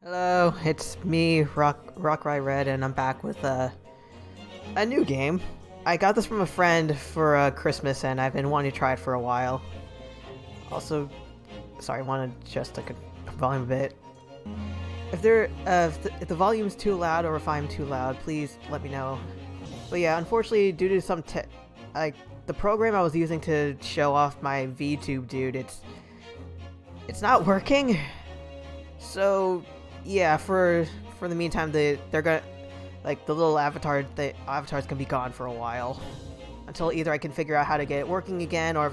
Hello, it's me, Rockrai Red, and I'm back with a new game. I got this from a friend for Christmas, and I've been wanting to try it for a while. Also, sorry, I want to just the volume a bit. If if the volume's too loud or if I'm too loud, please let me know. But yeah, unfortunately, due to some like the program I was using to show off my VTube dude, it's not working. So yeah, for the meantime, they're gonna like the little avatars can be gone for a while until either I can figure out how to get it working again, or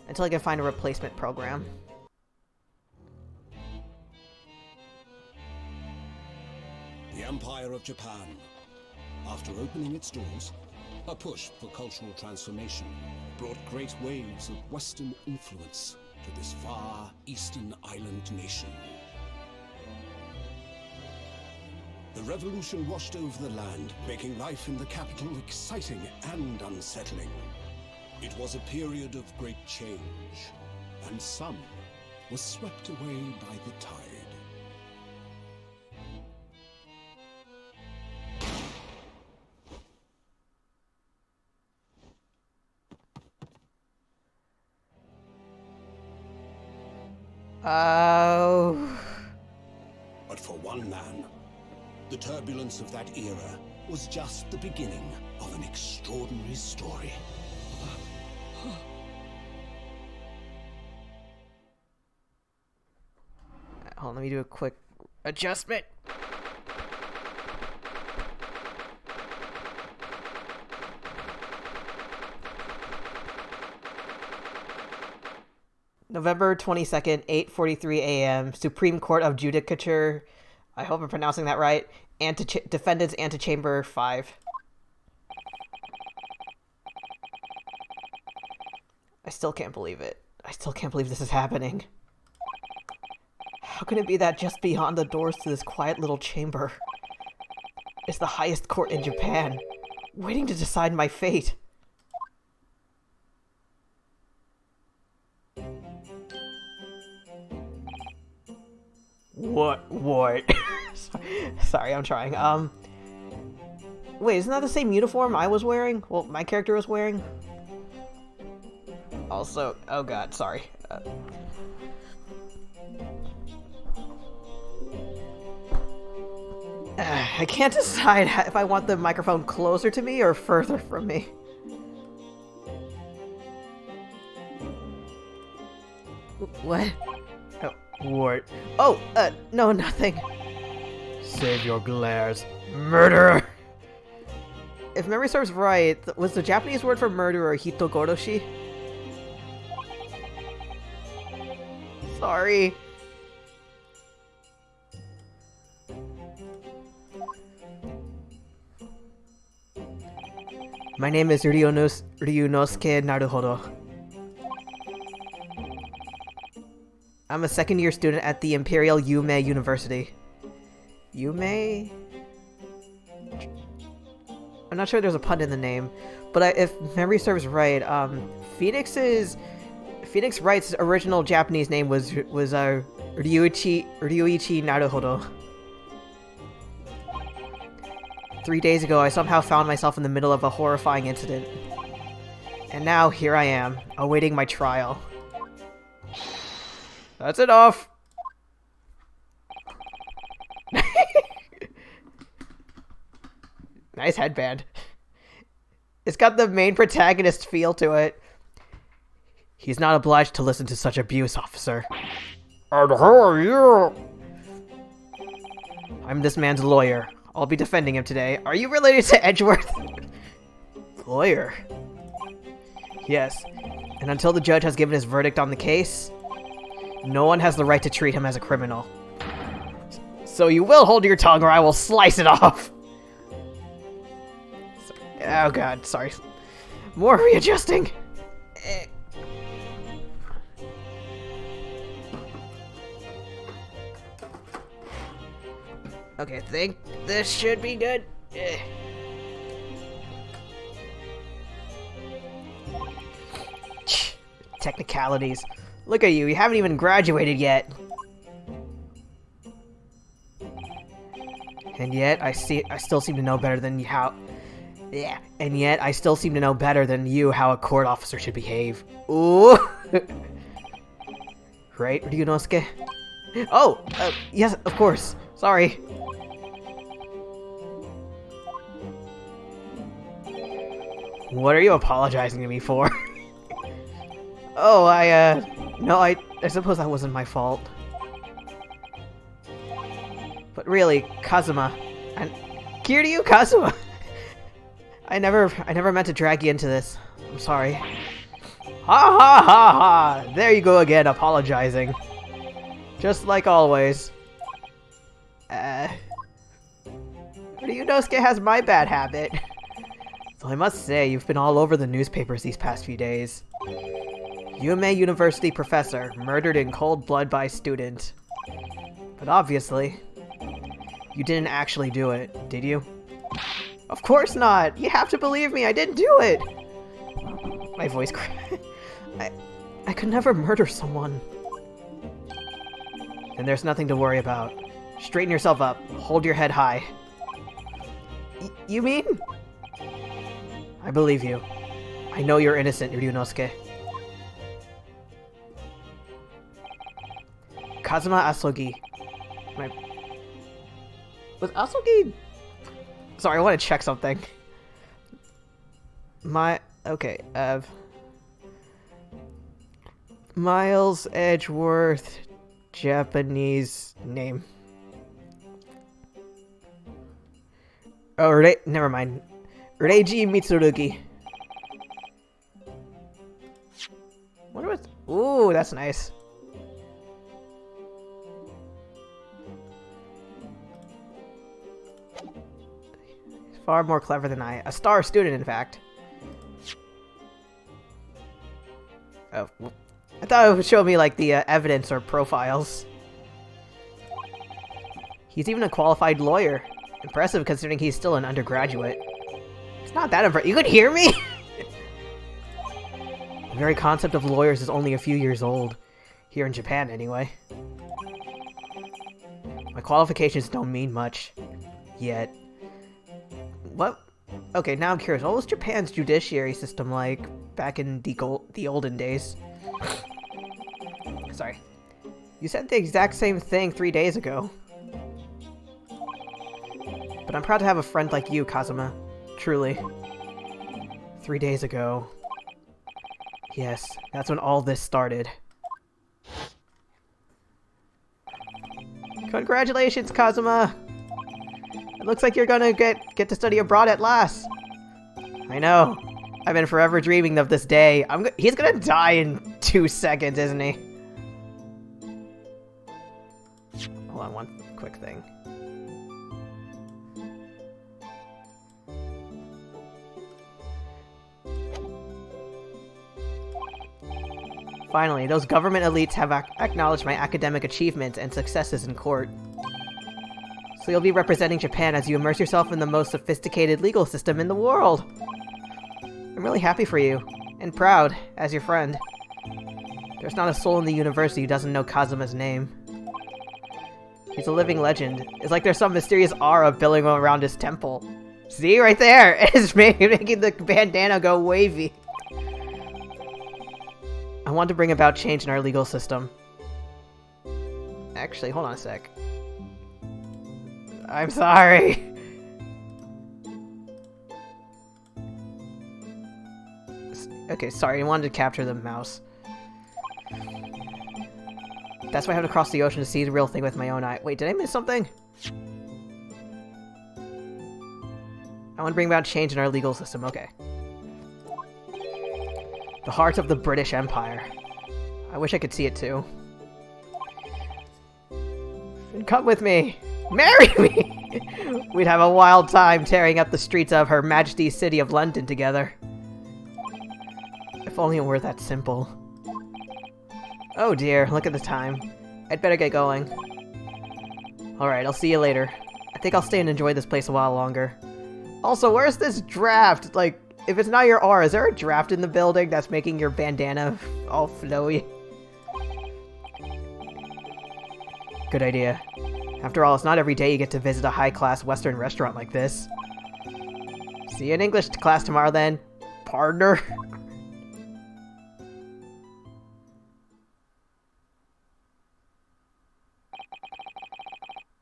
until I can find a replacement program. The Empire of Japan. After opening its doors, a push for cultural transformation brought great waves of Western influence to this far eastern island nation. The revolution washed over the land, making life in the capital exciting and unsettling. It was a period of great change, and some were swept away by the tide. Oh. But for one man, the turbulence of that era was just the beginning of an extraordinary story. Hold on, let me do a quick adjustment. November 22nd, 8:43 a.m. Supreme Court of Judicature. I hope I'm pronouncing that right. Defendant's Antechamber 5. I still can't believe it. I still can't believe this is happening. How can it be that just beyond the doors to this quiet little chamber is the highest court in Japan, waiting to decide my fate? What? Sorry, I'm trying. Wait, isn't that the same uniform I was wearing? Well, my character was wearing? Also, oh god, sorry. I can't decide if I want the microphone closer to me or further from me. What? Oh, what? Oh, no, nothing. Save your glares, murderer! If memory serves right, was the Japanese word for murderer hitogoroshi? Sorry. My name is Ryunosuke Naruhodo. I'm a second-year student at the Imperial Yume University. Yume? I'm not sure there's a pun in the name, but if memory serves right, Phoenix Wright's original Japanese name was Ryuichi Naruhodo. 3 days ago, I somehow found myself in the middle of a horrifying incident. And now, here I am, awaiting my trial. That's enough! Nice headband. It's got the main protagonist feel to it. He's not obliged to listen to such abuse, officer. And who are you? I'm this man's lawyer. I'll be defending him today. Are you related to Edgeworth? Lawyer? Yes. And until the judge has given his verdict on the case, no one has the right to treat him as a criminal. So you will hold your tongue or I will slice it off! Oh god, sorry. More readjusting! Okay, I think this should be good. Technicalities. Look at you, you haven't even graduated yet. And yet, I still seem to know better than you how... Yeah. And yet, I still seem to know better than you how a court officer should behave. Ooh! Right, Ryunosuke? Oh! Yes, of course. Sorry. What are you apologizing to me for? Oh, no, I suppose that wasn't my fault. But really, Kazuma, and Kiryu Kazuma! I never meant to drag you into this. I'm sorry. Ha ha ha ha! There you go again, apologizing. Just like always. Ryunosuke has my bad habit. So I must say, you've been all over the newspapers these past few days. Yume University professor, murdered in cold blood by student. But obviously, you didn't actually do it, did you? Of course not! You have to believe me, I didn't do it! My voice cracked. I could never murder someone. Then there's nothing to worry about. Straighten yourself up. Hold your head high. You mean? I believe you. I know you're innocent, Ryunosuke. Kazuma Asogi. Was Asogi... Sorry, I want to check something. Okay, Miles Edgeworth, Japanese name. Oh, never mind. Reiji Mitsurugi. Wonder what's... Ooh, that's nice. Far more clever than I. A star student, in fact. Oh, I thought it would show me, like, the evidence or profiles. He's even a qualified lawyer. Impressive considering he's still an undergraduate. It's not that impressive. You could hear me? The very concept of lawyers is only a few years old. Here in Japan, anyway. My qualifications don't mean much. Yet. What? Okay, now I'm curious. What was Japan's judiciary system like back in the olden days? Sorry. You said the exact same thing 3 days ago. But I'm proud to have a friend like you, Kazuma. Truly. 3 days ago. Yes, that's when all this started. Congratulations, Kazuma! It looks like you're gonna get to study abroad at last. I know. I've been forever dreaming of this day. He's gonna die in 2 seconds, isn't he? Hold on, one quick thing. Finally, those government elites have acknowledged my academic achievements and successes in court. So you'll be representing Japan as you immerse yourself in the most sophisticated legal system in the world. I'm really happy for you, and proud, as your friend. There's not a soul in the university who doesn't know Kazuma's name. He's a living legend. It's like there's some mysterious aura billowing around his temple. See, right there! It's making the bandana go wavy. I want to bring about change in our legal system. Actually, hold on a sec. I'm sorry. Okay, sorry, I wanted to capture the mouse. That's why I have to cross the ocean to see the real thing with my own eye. Wait, did I miss something? I want to bring about change in our legal system, okay. The heart of the British Empire. I wish I could see it too. Come with me! Marry me! We'd have a wild time tearing up the streets of Her Majesty's City of London together. If only it were that simple. Oh dear, look at the time. I'd better get going. Alright, I'll see you later. I think I'll stay and enjoy this place a while longer. Also, where's this draft? Like, if it's not your aura, is there a draft in the building that's making your bandana all flowy? Good idea. After all, it's not every day you get to visit a high-class Western restaurant like this. See you in English class tomorrow then, partner.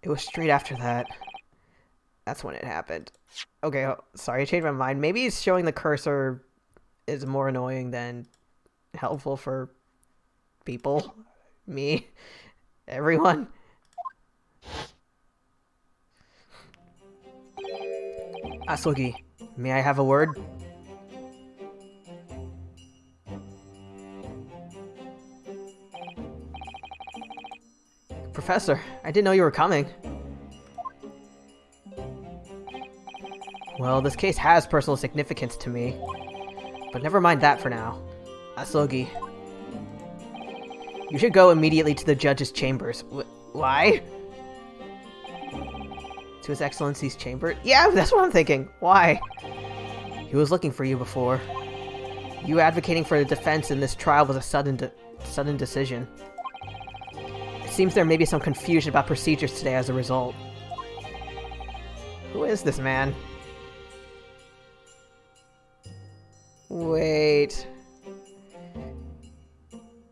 It was straight after that. That's when it happened. Okay, oh, sorry, I changed my mind. Maybe showing the cursor is more annoying than helpful for people. Me. Everyone. Asogi, may I have a word? Professor, I didn't know you were coming. Well, this case has personal significance to me. But never mind that for now. Asogi. You should go immediately to the judge's chambers. Why? To His Excellency's chamber? Yeah, that's what I'm thinking. Why? He was looking for you before. You advocating for the defense in this trial was a sudden decision. It seems there may be some confusion about procedures today as a result. Who is this man? Wait.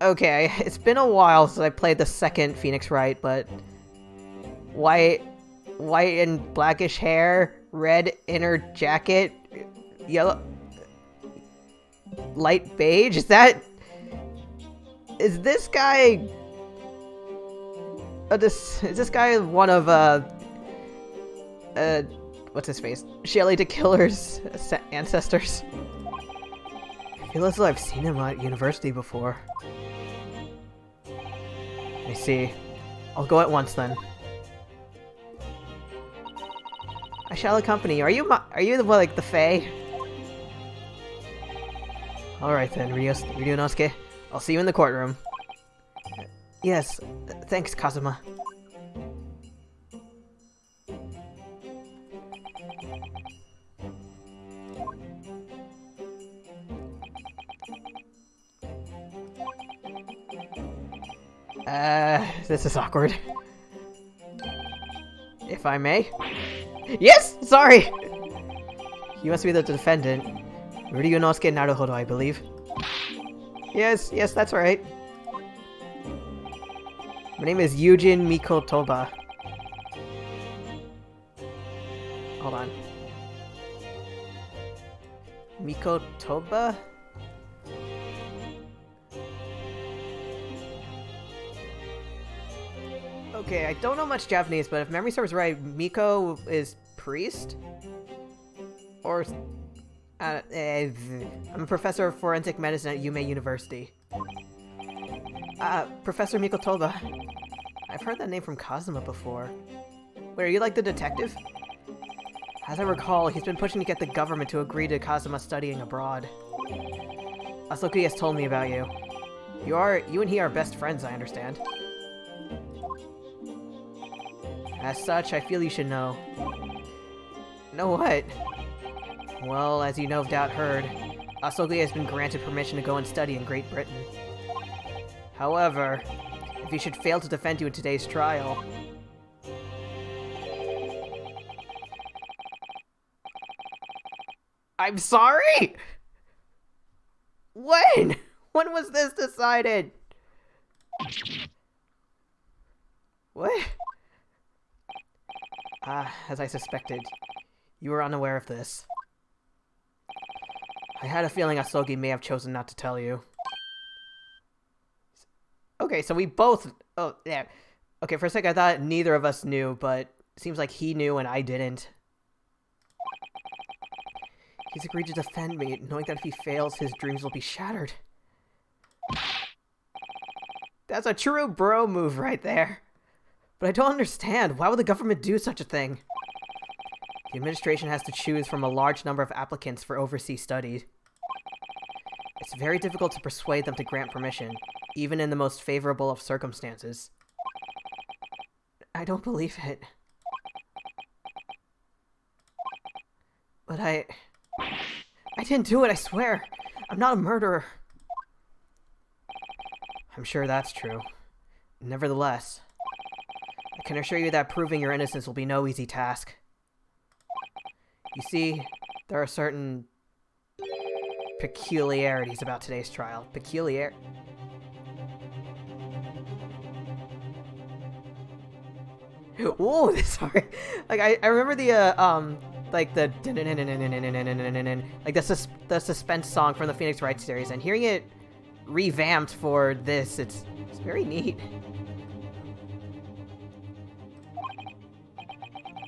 Okay, it's been a while since I played the second Phoenix Wright, but white and blackish hair, red inner jacket, yellow, light beige. Is this guy? Is this guy one of what's his face? Shelley the Killer's ancestors? I feel as though I've seen him at university before. I see. I'll go at once then. I shall accompany you. Are you like the Fae? Alright then, Ryunosuke. I'll see you in the courtroom. Yes, thanks, Kazuma. This is awkward. If I may? Yes! Sorry! You must be the defendant. Ryunosuke Naruhodo, I believe. Yes, that's right. My name is Yujin Mikotoba. Hold on. Mikotoba? Okay, I don't know much Japanese, but if memory serves right, Miko is priest? Or... I'm a professor of forensic medicine at Yume University. Professor Mikotoba. I've heard that name from Kazuma before. Wait, are you like the detective? As I recall, he's been pushing to get the government to agree to Kazuma studying abroad. Asoki has told me about you. You and he are best friends, I understand. As such, I feel you should know. Know what? Well, as you no doubt heard, Asogi has been granted permission to go and study in Great Britain. However, if he should fail to defend you in today's trial... I'm sorry?! When? When was this decided? What? As I suspected, you were unaware of this. I had a feeling Asogi may have chosen not to tell you. Okay, so we both... Oh, yeah. Okay, for a second I thought neither of us knew, but it seems like he knew and I didn't. He's agreed to defend me, knowing that if he fails, his dreams will be shattered. That's a true bro move right there. But I don't understand. Why would the government do such a thing? The administration has to choose from a large number of applicants for overseas study. It's very difficult to persuade them to grant permission, even in the most favorable of circumstances. I don't believe it. But I didn't do it, I swear. I'm not a murderer. I'm sure that's true. Nevertheless, I can assure you that proving your innocence will be no easy task. You see, there are certain peculiarities about today's trial. Ooh, sorry. Like I remember the like the like the suspense song from the Phoenix Wright series, and hearing it revamped for this, it's very neat.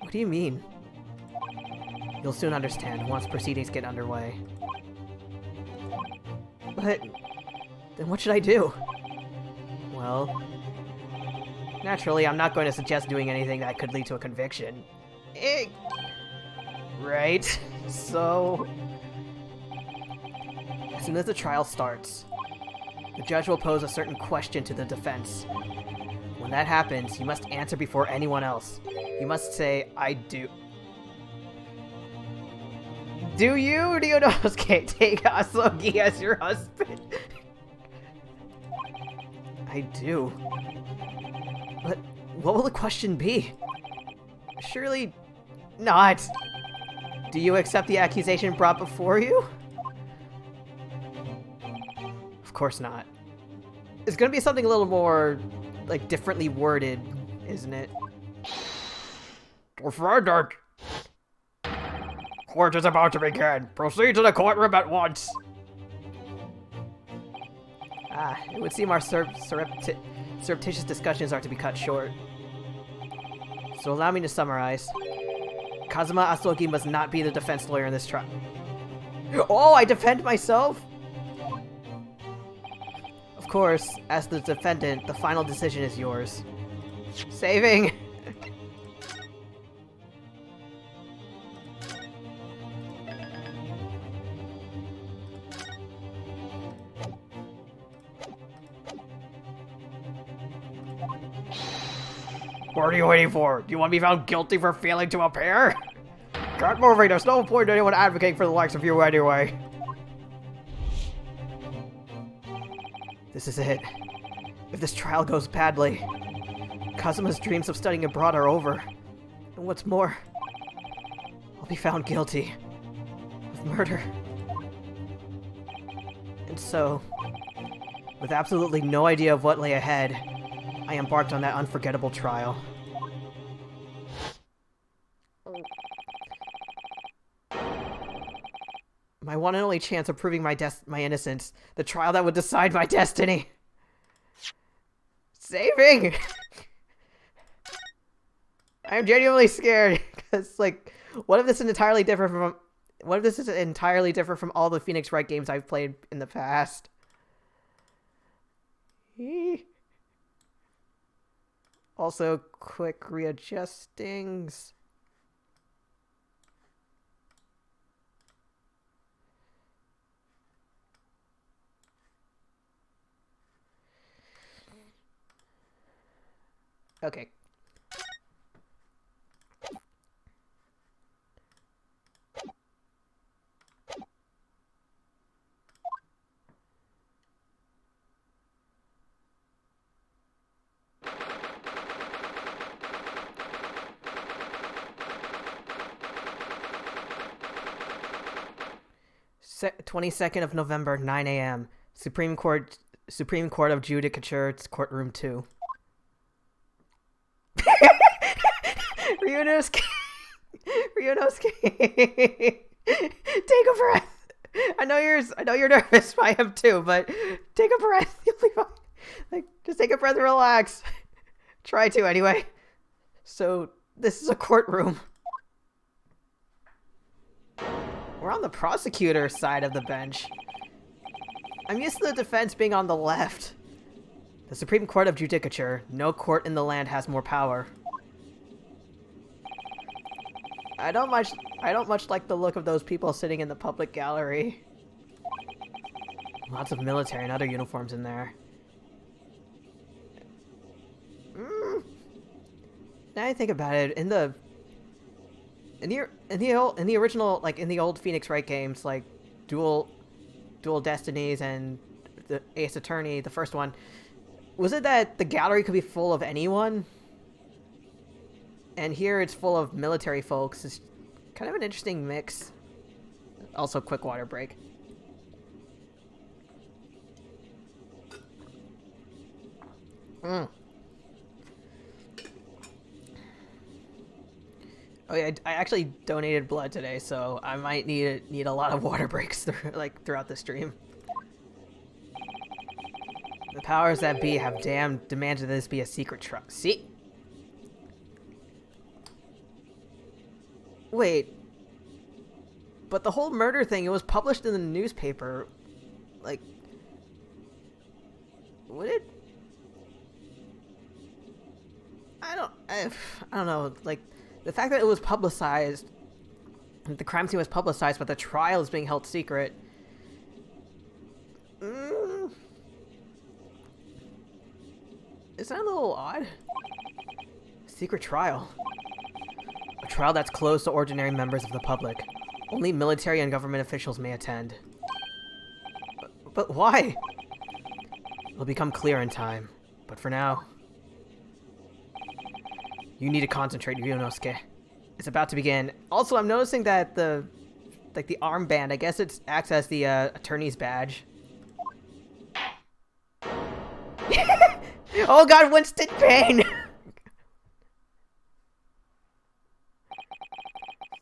What do you mean? You'll soon understand once proceedings get underway. But then what should I do? Well, naturally, I'm not going to suggest doing anything that could lead to a conviction. Right? So, as soon as the trial starts, the judge will pose a certain question to the defense. When that happens, you must answer before anyone else. You must say, I do. Do you, Ryunosuke, take Asogi as your husband? I do. But what will the question be? Surely not. Do you accept the accusation brought before you? Of course not. It's gonna be something a little more, like, differently worded, isn't it? Defendant! Court is about to begin. Proceed to the courtroom at once. It would seem our surreptitious discussions are to be cut short. So allow me to summarize. Kazuma Asogi must not be the defense lawyer in this trial. Oh, I defend myself? Of course, as the defendant, the final decision is yours. Saving! What are you waiting for? Do you want to be found guilty for failing to appear? Get moving, there's no point in anyone advocating for the likes of you anyway. This is it. If this trial goes badly, Kazuma's dreams of studying abroad are over. And what's more, I'll be found guilty of murder. And so, with absolutely no idea of what lay ahead, I embarked on that unforgettable trial. My one and only chance of proving my innocence. The trial that would decide my destiny. Saving! I'm genuinely scared. Because, like, what if this is entirely different from... What if this is entirely different from all the Phoenix Wright games I've played in the past? Also, quick readjustings. Okay. Se 22nd of November, 9 a.m. Supreme Court of Judicature, courtroom 2. Ryunosuke. Take a breath. I know you're nervous. I am too, but take a breath. You'll be fine. Like, just take a breath and relax. Try to anyway. So this is a courtroom. We're on the prosecutor's side of the bench. I'm used to the defense being on the left. The Supreme Court of Judicature. No court in the land has more power. I don't much like the look of those people sitting in the public gallery. Lots of military and other uniforms in there. Now I think about it, in the original, like in the old Phoenix Wright games, like Dual Destinies and the Ace Attorney, the first one, was it that the gallery could be full of anyone? And here it's full of military folks. It's kind of an interesting mix. Also, quick water break. Oh yeah, I actually donated blood today, so I might need a lot of water breaks throughout the stream. The powers that be have demanded this be a secret trial. See? Wait. But the whole murder thing, it was published in the newspaper. Like, would it? I don't know. Like, the fact that it was publicized, the crime scene was publicized, but the trial is being held secret. Is that a little odd? Secret trial. A trial that's closed to ordinary members of the public. Only military and government officials may attend. But why? It'll become clear in time. But for now, you need to concentrate, Ryunosuke. It's about to begin. Also, I'm noticing that the armband, I guess it acts as the attorney's badge. Oh god, Winston Payne!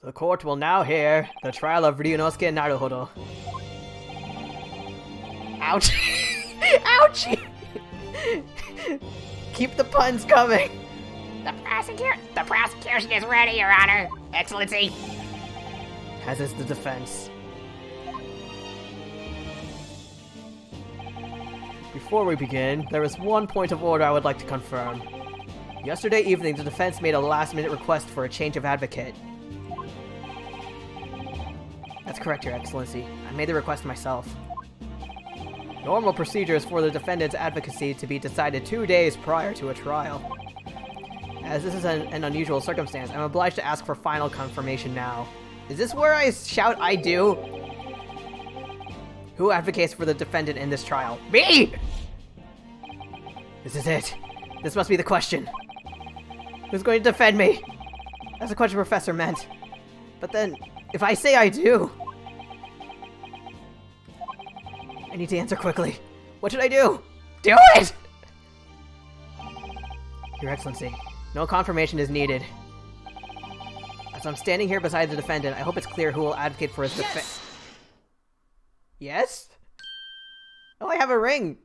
The court will now hear the trial of Ryunosuke Naruhodo. Ouch! Ouchie! Keep the puns coming! The prosecution is ready, Your Honor. Excellency. As is the defense. Before we begin, there is one point of order I would like to confirm. Yesterday evening, the defense made a last-minute request for a change of advocate. That's correct, Your Excellency. I made the request myself. Normal procedure is for the defendant's advocacy to be decided 2 days prior to a trial. As this is an unusual circumstance, I'm obliged to ask for final confirmation now. Is this where I shout, I do? Who advocates for the defendant in this trial? Me! This is it. This must be the question. Who's going to defend me? That's the question Professor meant. But then, if I say I do... I need to answer quickly. What should I do? Do it! Your Excellency, no confirmation is needed. As I'm standing here beside the defendant, I hope it's clear who will advocate for his defense. Yes? Oh, I have a ring.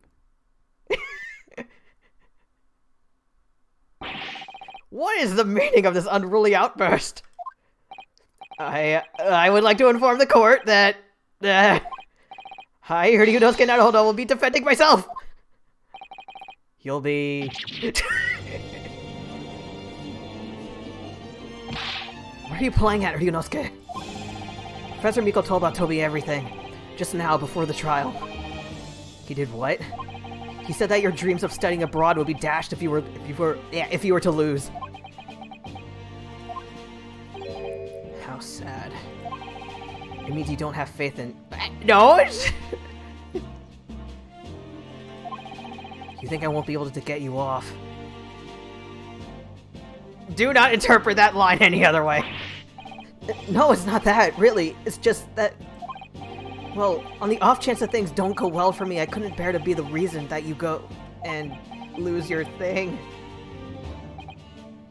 What is the meaning of this unruly outburst? I would like to inform the court that I, Ryunosuke Naruhodo, will be defending myself. You'll be... What are you playing at, Ryunosuke? Professor Miko told about Toby everything. Just now, before the trial. He did what? He said that your dreams of studying abroad would be dashed if you were to lose. How sad. It means you don't have faith in... No! You think I won't be able to get you off? Do not interpret that line any other way. No, it's not that, really. It's just that... Well, on the off chance that things don't go well for me, I couldn't bear to be the reason that you go and lose your thing.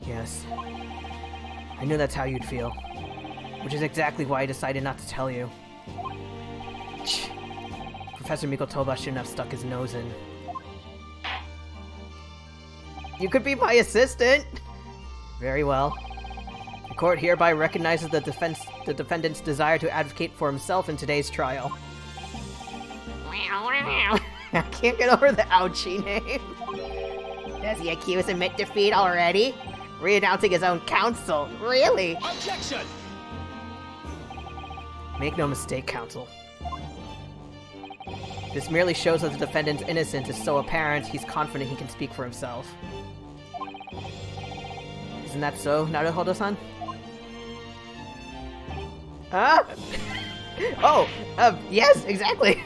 Yes. I knew that's how you'd feel. Which is exactly why I decided not to tell you. Professor Mikotoba shouldn't have stuck his nose in. You could be my assistant! Very well. The court hereby recognizes the defendant's desire to advocate for himself in today's trial. I can't get over the ouchie name. Does the accused admit defeat already? Re-announcing his own counsel. Really? Objection! Make no mistake, counsel. This merely shows that the defendant's innocence is so apparent he's confident he can speak for himself. Isn't that so, Naruhodo-san? Huh? Oh, yes, exactly.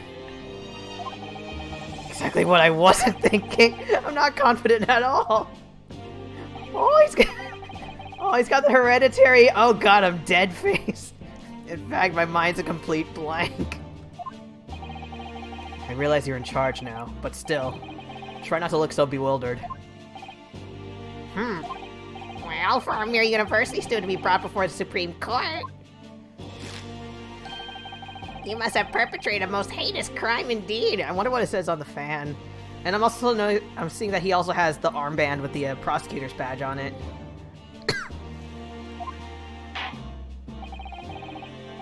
Exactly what I wasn't thinking. I'm not confident at all. Oh, Oh, he's got the hereditary. Oh god, I'm dead face. In fact, my mind's a complete blank. I realize you're in charge now, but still, try not to look so bewildered. Well, for a mere university student to be brought before the Supreme Court, you must have perpetrated a most heinous crime indeed. I wonder what it says on the fan. And I'm seeing that he also has the armband with the prosecutor's badge on it.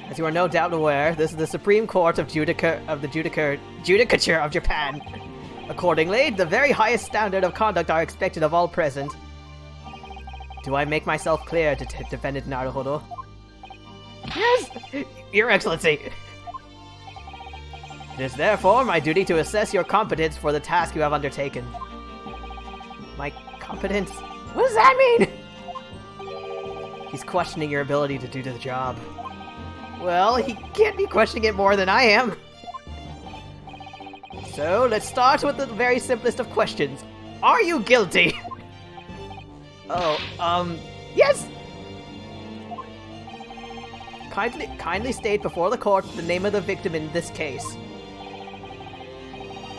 As you are no doubt aware, this is the Supreme Court of Judicature of Japan. Accordingly, the very highest standard of conduct are expected of all present. Do I make myself clear, Defendant Naruhodo? Yes, Your Excellency! It is therefore my duty to assess your competence for the task you have undertaken. My competence? what does that mean? He's questioning your ability to do the job. Well, he can't be questioning it more than I am. So, let's start with the very simplest of questions. Are you guilty? Yes! Kindly state before the court the name of the victim in this case.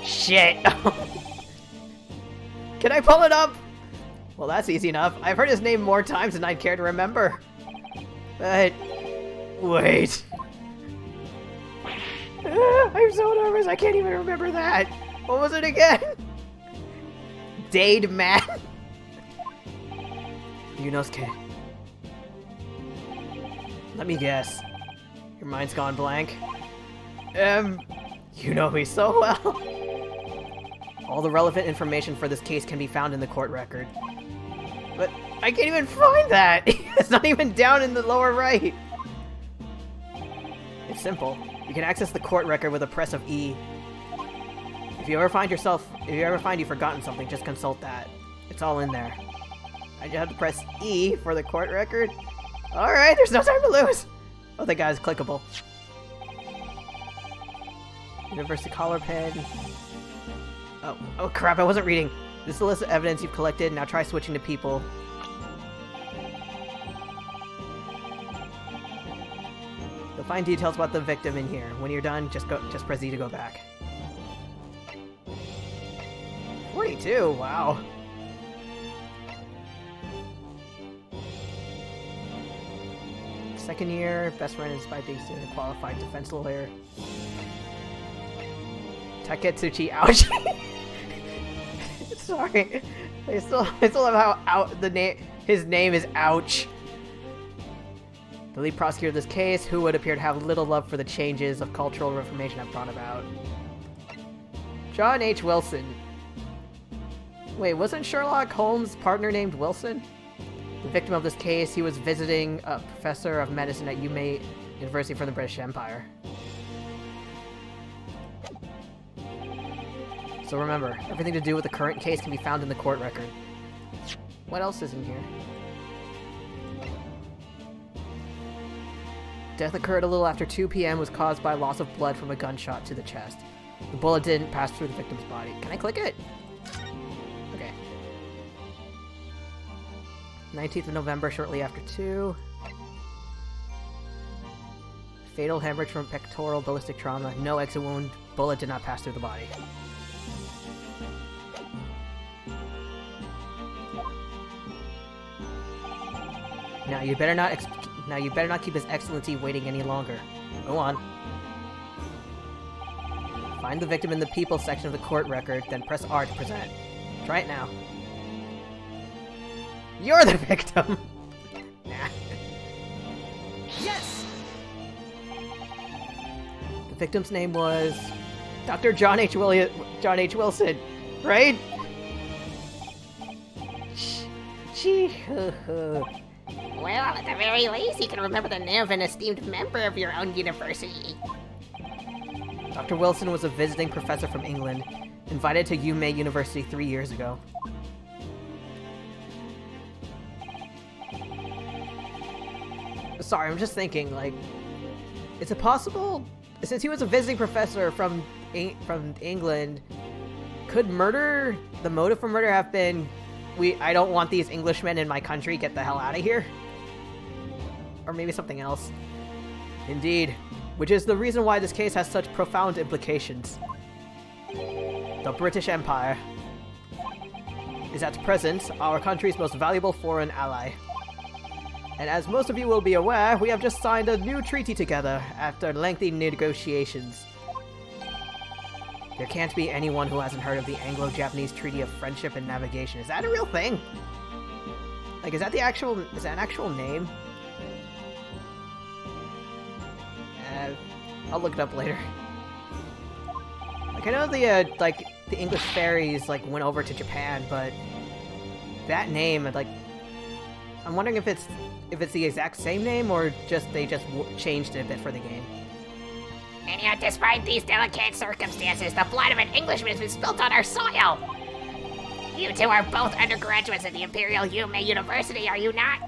Shit! Can I pull it up? Well, that's easy enough. I've heard his name more times than I'd care to remember. But... wait. I'm so nervous, I can't even remember that. What was it again? Dade Man. Yunosuke. Let me guess. Your mind's gone blank. You know me so well. All the relevant information for this case can be found in the court record. But I can't even find that! It's not even down in the lower right! It's simple. You can access the court record with a press of E. If you ever find you've forgotten something, just consult that. It's all in there. I just have to press E for the court record. Alright, there's no time to lose! Oh, that guy's clickable. University collar pen. Oh crap, I wasn't reading. This is the list of evidence you've collected. Now try switching to people. You'll find details about the victim in here. When you're done, just press Z to go back. 42, wow. Second year, best friend is by being a qualified defense lawyer. Taketsuchi, ouch. Sorry. I still love how his name is Ouch. The lead prosecutor of this case, who would appear to have little love for the changes of cultural reformation I've brought about. John H. Wilson. Wait, wasn't Sherlock Holmes' partner named Wilson? The victim of this case, he was visiting a professor of medicine at Yume University from the British Empire. So remember, everything to do with the current case can be found in the court record. What else is in here? Death occurred a little after 2 p.m. was caused by loss of blood from a gunshot to the chest. The bullet didn't pass through the victim's body. Can I click it? Okay. 19th of November, shortly after 2. Fatal hemorrhage from pectoral ballistic trauma. No exit wound. Bullet did not pass through the body. Now you better not keep His Excellency waiting any longer. Go on. Find the victim in the people section of the court record, then press R to present. Try it now. You're the victim! Nah. Yes! The victim's name was Dr. John H. Wilson, right? Gee, Well, at the very least, you can remember the name of an esteemed member of your own university. Dr. Wilson was a visiting professor from England, invited to Yume University 3 years ago. Sorry, I'm just thinking, like, is it possible, since he was a visiting professor from England, could the motive for murder have been I don't want these Englishmen in my country. Get the hell out of here. Or maybe something else. Indeed. Which is the reason why this case has such profound implications. The British Empire is at present our country's most valuable foreign ally. And as most of you will be aware, we have just signed a new treaty together after lengthy negotiations. There can't be anyone who hasn't heard of the Anglo-Japanese Treaty of Friendship and Navigation. Is that a real thing? Like, is that an actual name? I'll look it up later. Like, I know the English ferries, like, went over to Japan, but that name, like, I'm wondering if it's the exact same name, or they just changed it a bit for the game. And yet, despite these delicate circumstances, the blood of an Englishman has been spilt on our soil. You two are both undergraduates at the Imperial Yume University, are you not?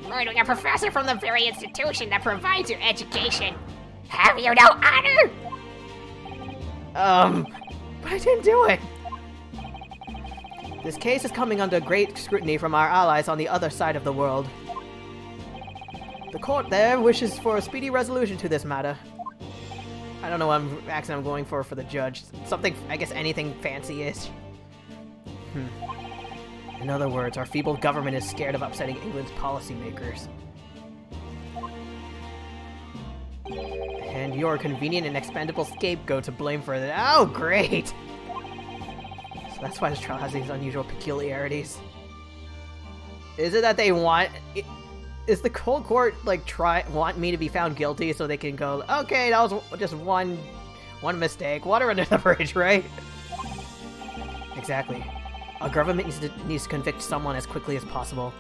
Murdering a professor from the very institution that provides your education. Have you no honor? But I didn't do it. This case is coming under great scrutiny from our allies on the other side of the world. The court there wishes for a speedy resolution to this matter. I don't know what accent I'm going for the judge. Something, I guess anything fancy-ish. In other words, our feeble government is scared of upsetting England's policymakers. And you're a convenient and expendable scapegoat to blame for that. Oh, great! So that's why this trial has these unusual peculiarities. Is it that they want... Is the whole court, like, want me to be found guilty so they can go, okay, that was just one mistake. Water under the bridge, right? Exactly. Our government needs to convict someone as quickly as possible.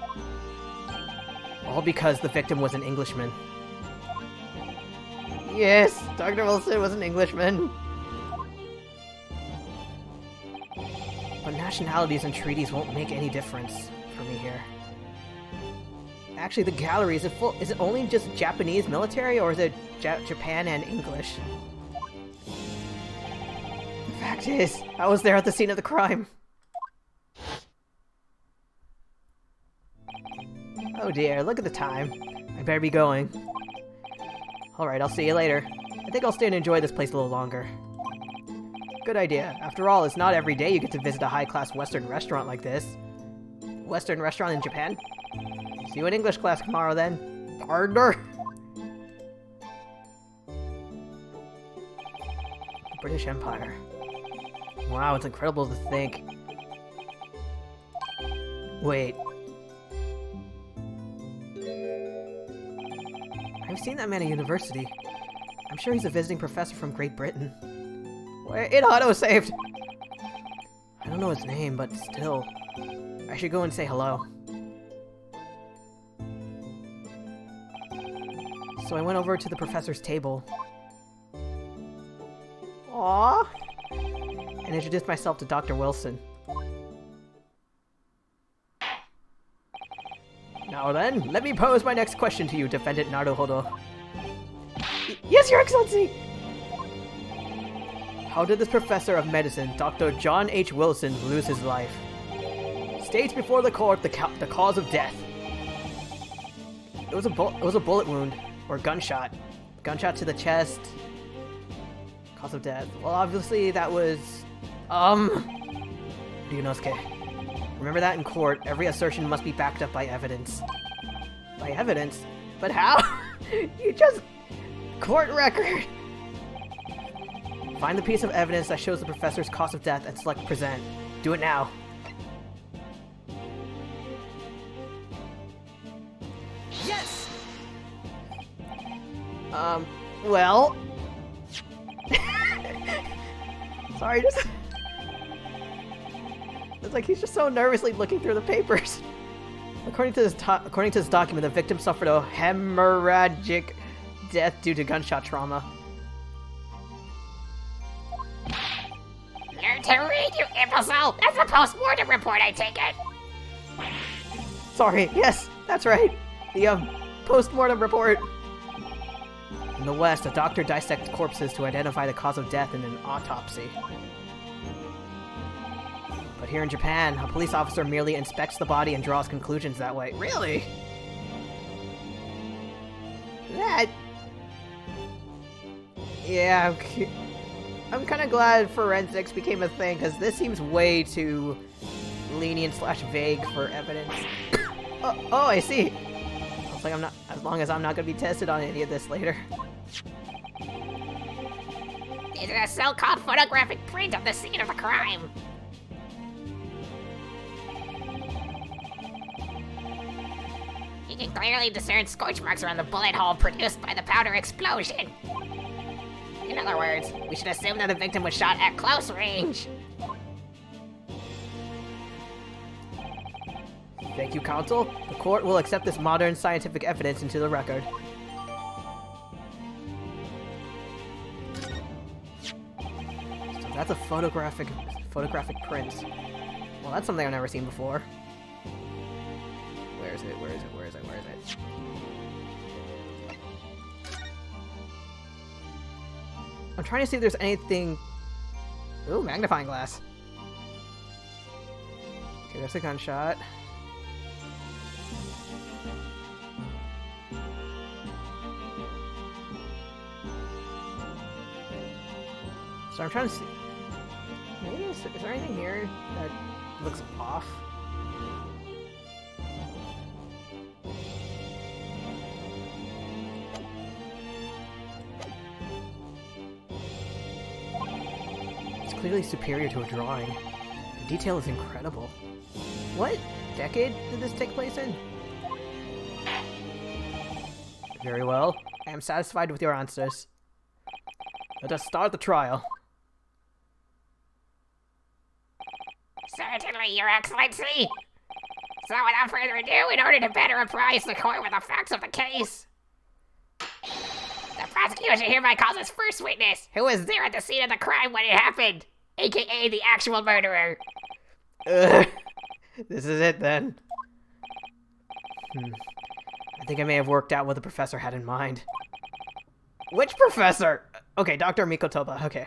All because the victim was an Englishman. Yes, Dr. Wilson was an Englishman. But nationalities and treaties won't make any difference for me here. Actually, the gallery, is it only just Japanese military, or is it Japan and English? The fact is, I was there at the scene of the crime. Oh dear, look at the time. I better be going. Alright, I'll see you later. I think I'll stay and enjoy this place a little longer. Good idea. After all, it's not every day you get to visit a high-class Western restaurant like this. Western restaurant in Japan? See you in English class tomorrow, then. Partner! British Empire. Wow, it's incredible to think. Wait. I've seen that man at university. I'm sure he's a visiting professor from Great Britain. Wait, it auto-saved! I don't know his name, but still. I should go and say hello. So I went over to the professor's table. Aww! And introduced myself to Dr. Wilson. Now then, let me pose my next question to you, Defendant Naruhodo. Yes, Your Excellency! How did this professor of medicine, Dr. John H. Wilson, lose his life? State before the court the cause of death. It was a bullet wound. Or gunshot. Gunshot to the chest. Cause of death. Well, obviously that was... Ryunosuke. Remember that in court, every assertion must be backed up by evidence. By evidence? But how? You just... Court record! Find the piece of evidence that shows the professor's cause of death and select present. Do it now. Yes! Well... Sorry, just... It's like he's just so nervously looking through the papers. According to this document, the victim suffered a hemorrhagic death due to gunshot trauma. Learn to read, you imbecile! That's the post-mortem report, I take it! Sorry, yes, that's right. The, post-mortem report. In the West, a doctor dissects corpses to identify the cause of death in an autopsy. But But here in Japan, a police officer merely inspects the body and draws conclusions that way. Really? That... Yeah, I'm kind of glad forensics became a thing, because this seems way too lenient / vague for evidence. oh, I see. Looks like I'm not, as long as I'm not going to be tested on any of this later. This is a so-called photographic print of the scene of the crime. You can clearly discern scorch marks around the bullet hole produced by the powder explosion. In other words, we should assume that the victim was shot at close range. Thank you, counsel. The court will accept this modern scientific evidence into the record. So that's a photographic print. Well, that's something I've never seen before. Where is it? Where is it? Where is it? Where is it? I'm trying to see if there's anything... Ooh, magnifying glass. Okay, there's a gunshot. So I'm trying to see... Maybe is there anything here that looks off? Clearly superior to a drawing. The detail is incredible. What decade did this take place in? Very well. I am satisfied with your answers. Let us start the trial. Certainly, Your Excellency. So without further ado, in order to better apprise the court with the facts of the case, the prosecution hereby calls its first witness, who was there at the scene of the crime when it happened, aka the actual murderer. This is it then. I think I may have worked out what the professor had in mind. Which professor? Okay, Dr. Mikotoba, okay.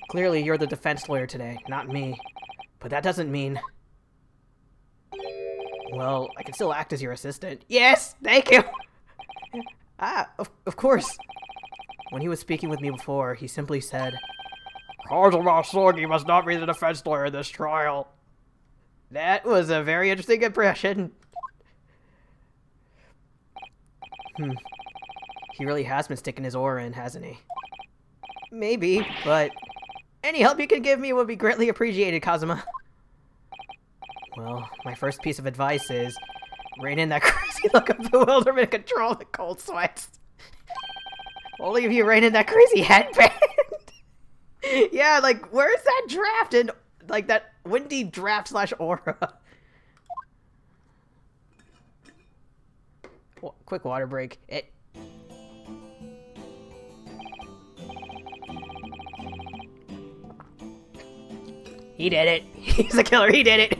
Clearly you're the defense lawyer today, not me. But that doesn't mean... Well, I can still act as your assistant. Yes, thank you! Of course. When he was speaking with me before, he simply said, Kazuma Sogi must not be the defense lawyer in this trial. That was a very interesting impression. He really has been sticking his oar in, hasn't he? Maybe, but any help you can give me would be greatly appreciated, Kazuma. Well, my first piece of advice is rein in that crazy look of bewilderment and control the cold sweats. Only if you rein in that crazy headband. Yeah, like, where's that draft and, like, that windy draft / aura? Quick water break. He did it. He's a killer. He did it.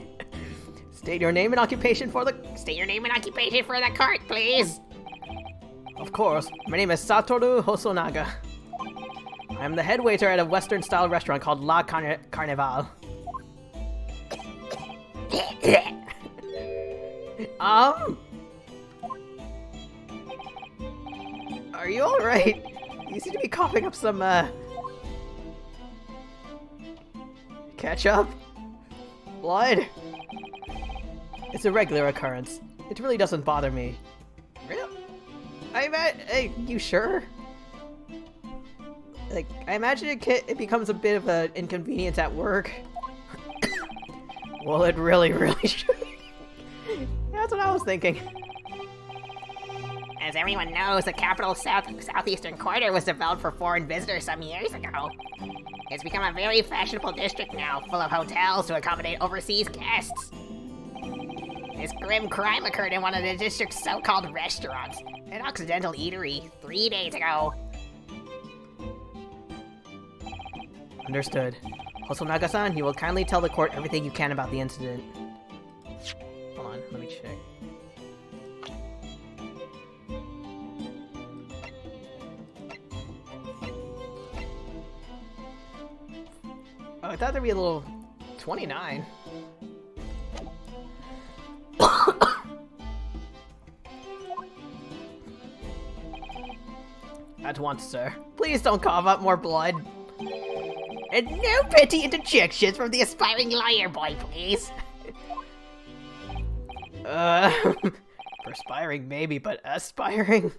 State your name and occupation for the... State your name and occupation for the court, please. Of course. My name is Satoru Hosonaga. I'm the head waiter at a Western-style restaurant called La Carnival. Are you alright? You seem to be coughing up some, ketchup? Blood? It's a regular occurrence. It really doesn't bother me. Really? Hey, you sure? Like, I imagine it becomes a bit of an inconvenience at work. Well, it really should. That's what I was thinking. As everyone knows, the capital southeastern quarter was developed for foreign visitors some years ago. It's become a very fashionable district now, full of hotels to accommodate overseas guests. This grim crime occurred in one of the district's so-called restaurants, an Occidental eatery, 3 days ago. Understood. Hosonaga-san, you will kindly tell the court everything you can about the incident. Hold on, let me check. Oh, I thought there'd be a little 29. At once, sir. Please don't cough up more blood. And no petty interjections from the aspiring lawyer boy, please. Perspiring maybe, but aspiring?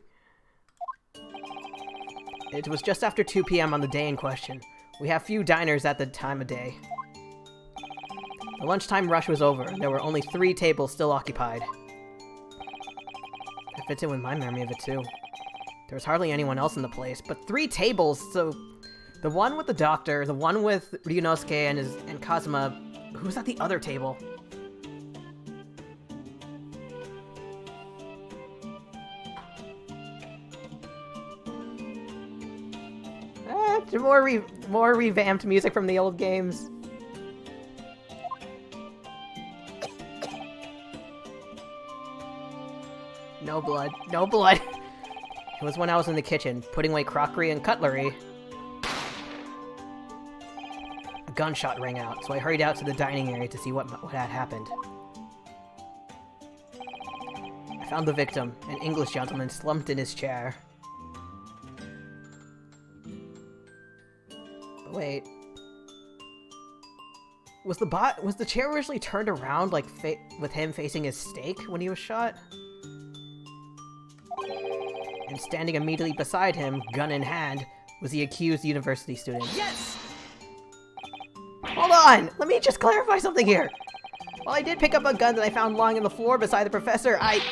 It was just after 2 p.m. on the day in question. We have few diners at the time of day. The lunchtime rush was over, and there were only 3 tables still occupied. That fits in with my memory of it, too. There was hardly anyone else in the place, but 3 tables, so... The one with the doctor, the one with Ryunosuke and Kazuma, who's at the other table? More revamped music from the old games. No blood. No blood. It was when I was in the kitchen, putting away crockery and cutlery. A gunshot rang out, so I hurried out to the dining area to see what had happened. I found the victim, an English gentleman slumped in his chair. Wait. Was the chair originally turned around, like, with him facing his stake when he was shot? And standing immediately beside him, gun in hand, was the accused university student. Yes! Hold on! Let me just clarify something here! While I did pick up a gun that I found lying on the floor beside the professor, I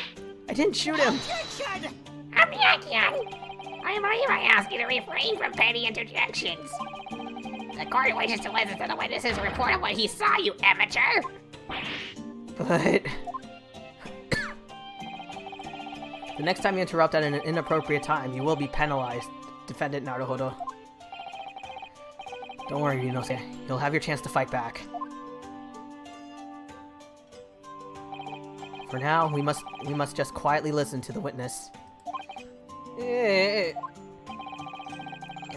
didn't shoot him! Objection! I ask you to refrain from petty interjections. The court wishes to listen to the witness's report of what he saw, you amateur! But... The next time you interrupt at an inappropriate time, you will be penalized, Defendant Naruhodo. Don't worry, Ryunosuke. You'll have your chance to fight back. For now, we must just quietly listen to the witness. If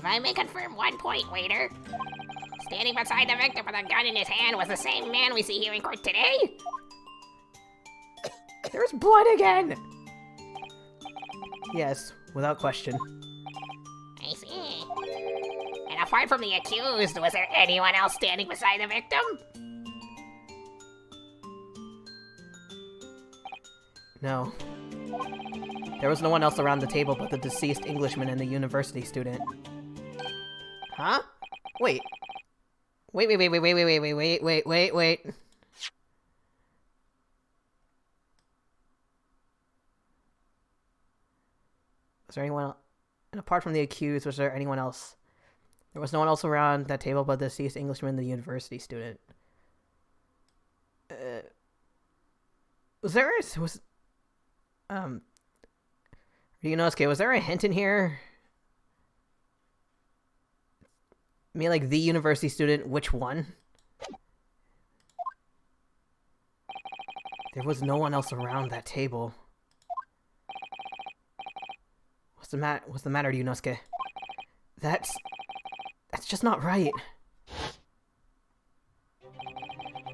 I may confirm one point, waiter. Standing beside the victim with a gun in his hand was the same man we see here in court today? There's blood again! Yes, without question. I see. And apart from the accused, was there anyone else standing beside the victim? No. There was no one else around the table but the deceased Englishman and the university student. Huh? Wait. Wait. Was there anyone else? And apart from the accused, was there anyone else? There was no one else around that table but the deceased Englishman and the university student. Ryunosuke, was there a hint in here? I mean, like, the university student, which one? There was no one else around that table. What's the matter, Ryunosuke? That's just not right.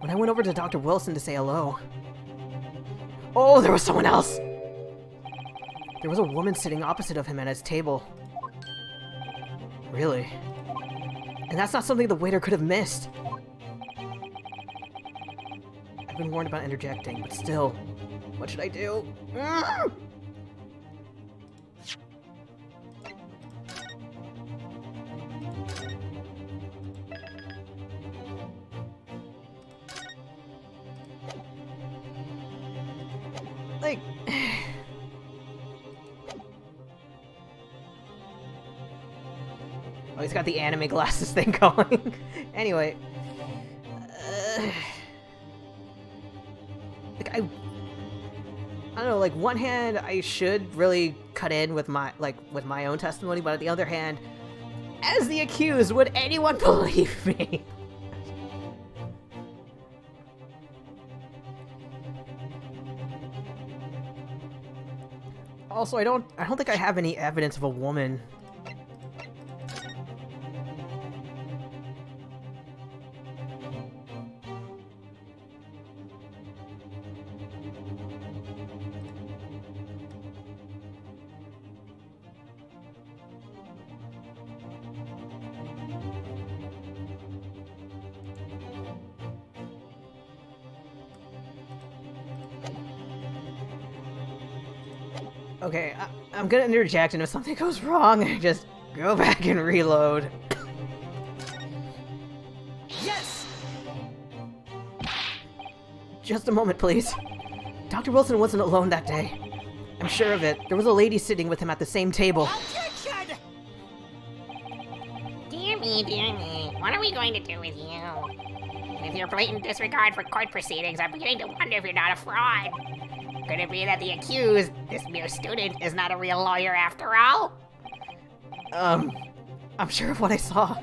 When I went over to Dr. Wilson to say hello... Oh, there was someone else! There was a woman sitting opposite of him at his table. Really? And that's not something the waiter could have missed. I've been warned about interjecting, but still, what should I do? Like... Oh, he's got the anime glasses thing going. Anyway. Like, I don't know, like, one hand, I should really cut in with my own testimony, but on the other hand, as the accused, would anyone believe me? Also, I don't think I have any evidence of a woman. Okay, I'm gonna interject, and if something goes wrong, just go back and reload. Yes! Just a moment, please. Dr. Wilson wasn't alone that day. I'm sure of it. There was a lady sitting with him at the same table. Objection! Dear me, dear me. What are we going to do with you? With your blatant disregard for court proceedings, I'm beginning to wonder if you're not a fraud. Could it be that the accused, this mere student, is not a real lawyer after all? I'm sure of what I saw.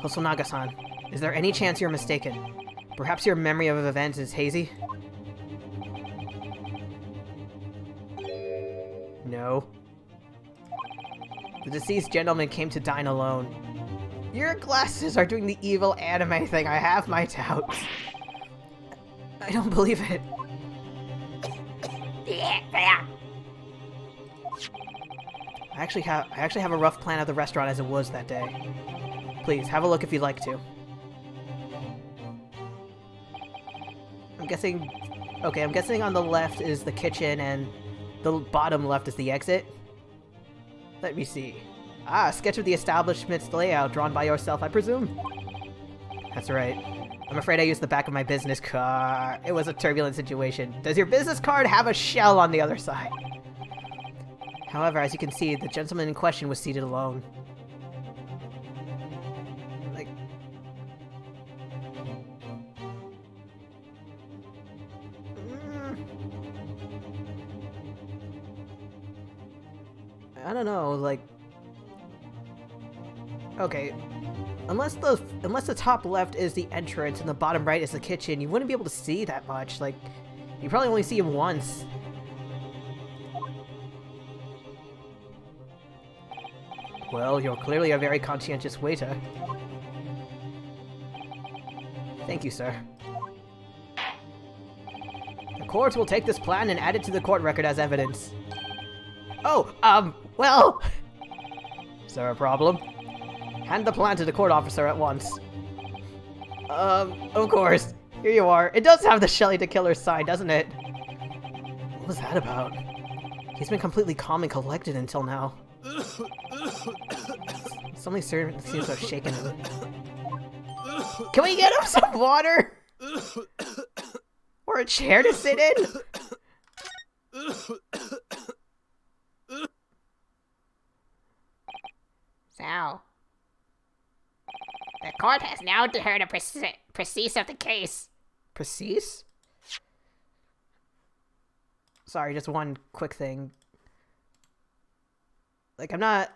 Hosonaga-san, is there any chance you're mistaken? Perhaps your memory of events is hazy? No. The deceased gentleman came to dine alone. Your glasses are doing the evil anime thing. I have my doubts. I don't believe it. I actually have a rough plan of the restaurant as it was that day. Please, have a look if you'd like to. I'm guessing on the left is the kitchen and the bottom left is the exit. Let me see. Ah, a sketch of the establishment's layout drawn by yourself, I presume? That's right. I'm afraid I used the back of my business card. It was a turbulent situation. Does your business card have a shell on the other side? However, as you can see, the gentleman in question was seated alone. Like... I don't know, like... Okay. Unless the top left is the entrance and the bottom right is the kitchen, you wouldn't be able to see that much. Like, you probably only see him once. Well, you're clearly a very conscientious waiter. Thank you, sir. The court will take this plan and add it to the court record as evidence. Oh, well... Is there a problem? Hand the plan to the court officer at once. Of course. Here you are. It does have the Shelly to Killer sign, doesn't it? What was that about? He's been completely calm and collected until now. Something seems to have shaken him. Can we get him some water? Or a chair to sit in? So, the court has now heard a proceed of the case. Precise? Sorry, just one quick thing. Like, I'm not,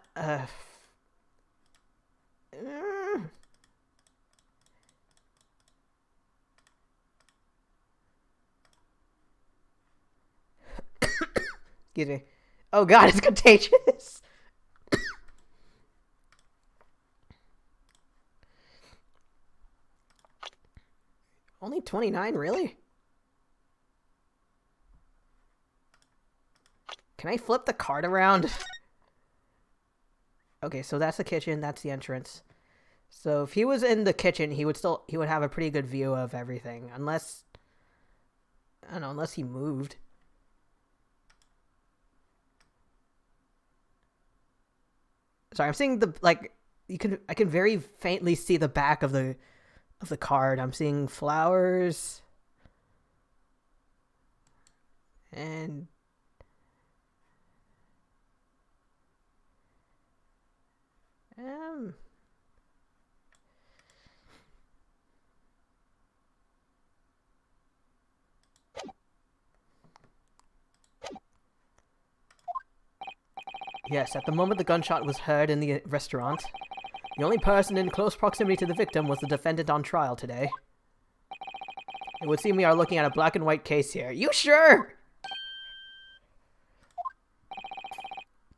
Excuse me. Oh god, it's contagious! Only 29, really? Can I flip the card around? Okay, so that's the kitchen, that's the entrance. So if he was in the kitchen, he would have a pretty good view of everything. Unless, I don't know, unless he moved. Sorry, I'm seeing the, like, I can very faintly see the back of the card. I'm seeing flowers. And yes, at the moment the gunshot was heard in the restaurant, the only person in close proximity to the victim was the defendant on trial today. It would seem we are looking at a black and white case here. You sure?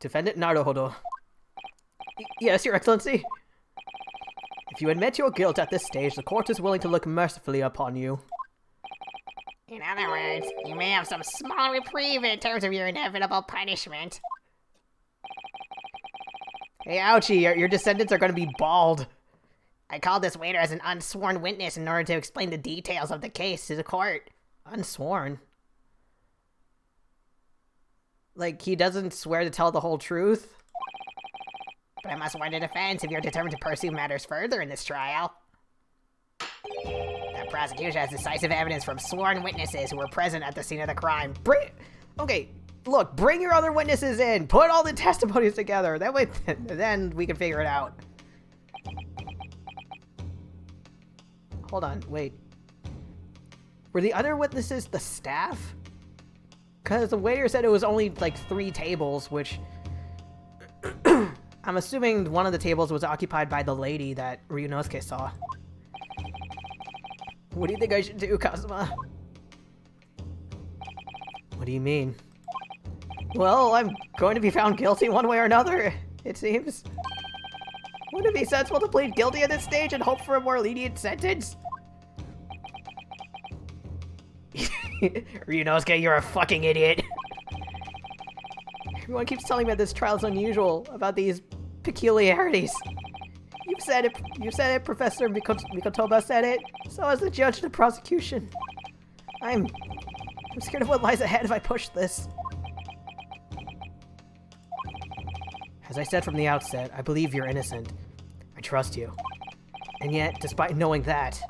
Defendant Naruhodo. Yes, Your Excellency. If you admit your guilt at this stage, the court is willing to look mercifully upon you. In other words, you may have some small reprieve in terms of your inevitable punishment. Hey, ouchie, your descendants are going to be bald. I called this waiter as an unsworn witness in order to explain the details of the case to the court. Unsworn? Like, he doesn't swear to tell the whole truth? But I must warn the defense if you're determined to pursue matters further in this trial. The prosecution has decisive evidence from sworn witnesses who were present at the scene of the crime. Okay, look, bring your other witnesses in. Put all the testimonies together. That way, then we can figure it out. Hold on, wait. Were the other witnesses the staff? Because the waiter said it was only, like, 3 tables, which... I'm assuming one of the tables was occupied by the lady that Ryunosuke saw. What do you think I should do, Kazuma? What do you mean? Well, I'm going to be found guilty one way or another, it seems. Wouldn't it be sensible to plead guilty at this stage and hope for a more lenient sentence? Ryunosuke, you're a fucking idiot. Everyone keeps telling me that this trial's unusual, about these peculiarities. You said it, Professor Mikotoba said it, so as the judge of the prosecution. I'm scared of what lies ahead if I push this. As I said from the outset, I believe you're innocent. I trust you. And yet, despite knowing that,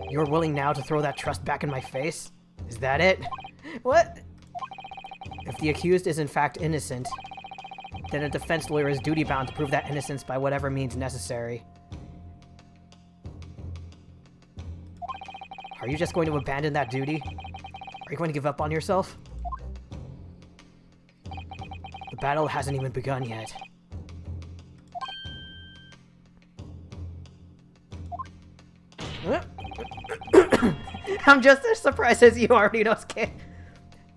you're willing now to throw that trust back in my face? Is that it? What? If the accused is in fact innocent, then a defense lawyer is duty-bound to prove that innocence by whatever means necessary. Are you just going to abandon that duty? Are you going to give up on yourself? The battle hasn't even begun yet. I'm just as surprised as you are, Ryunosuke.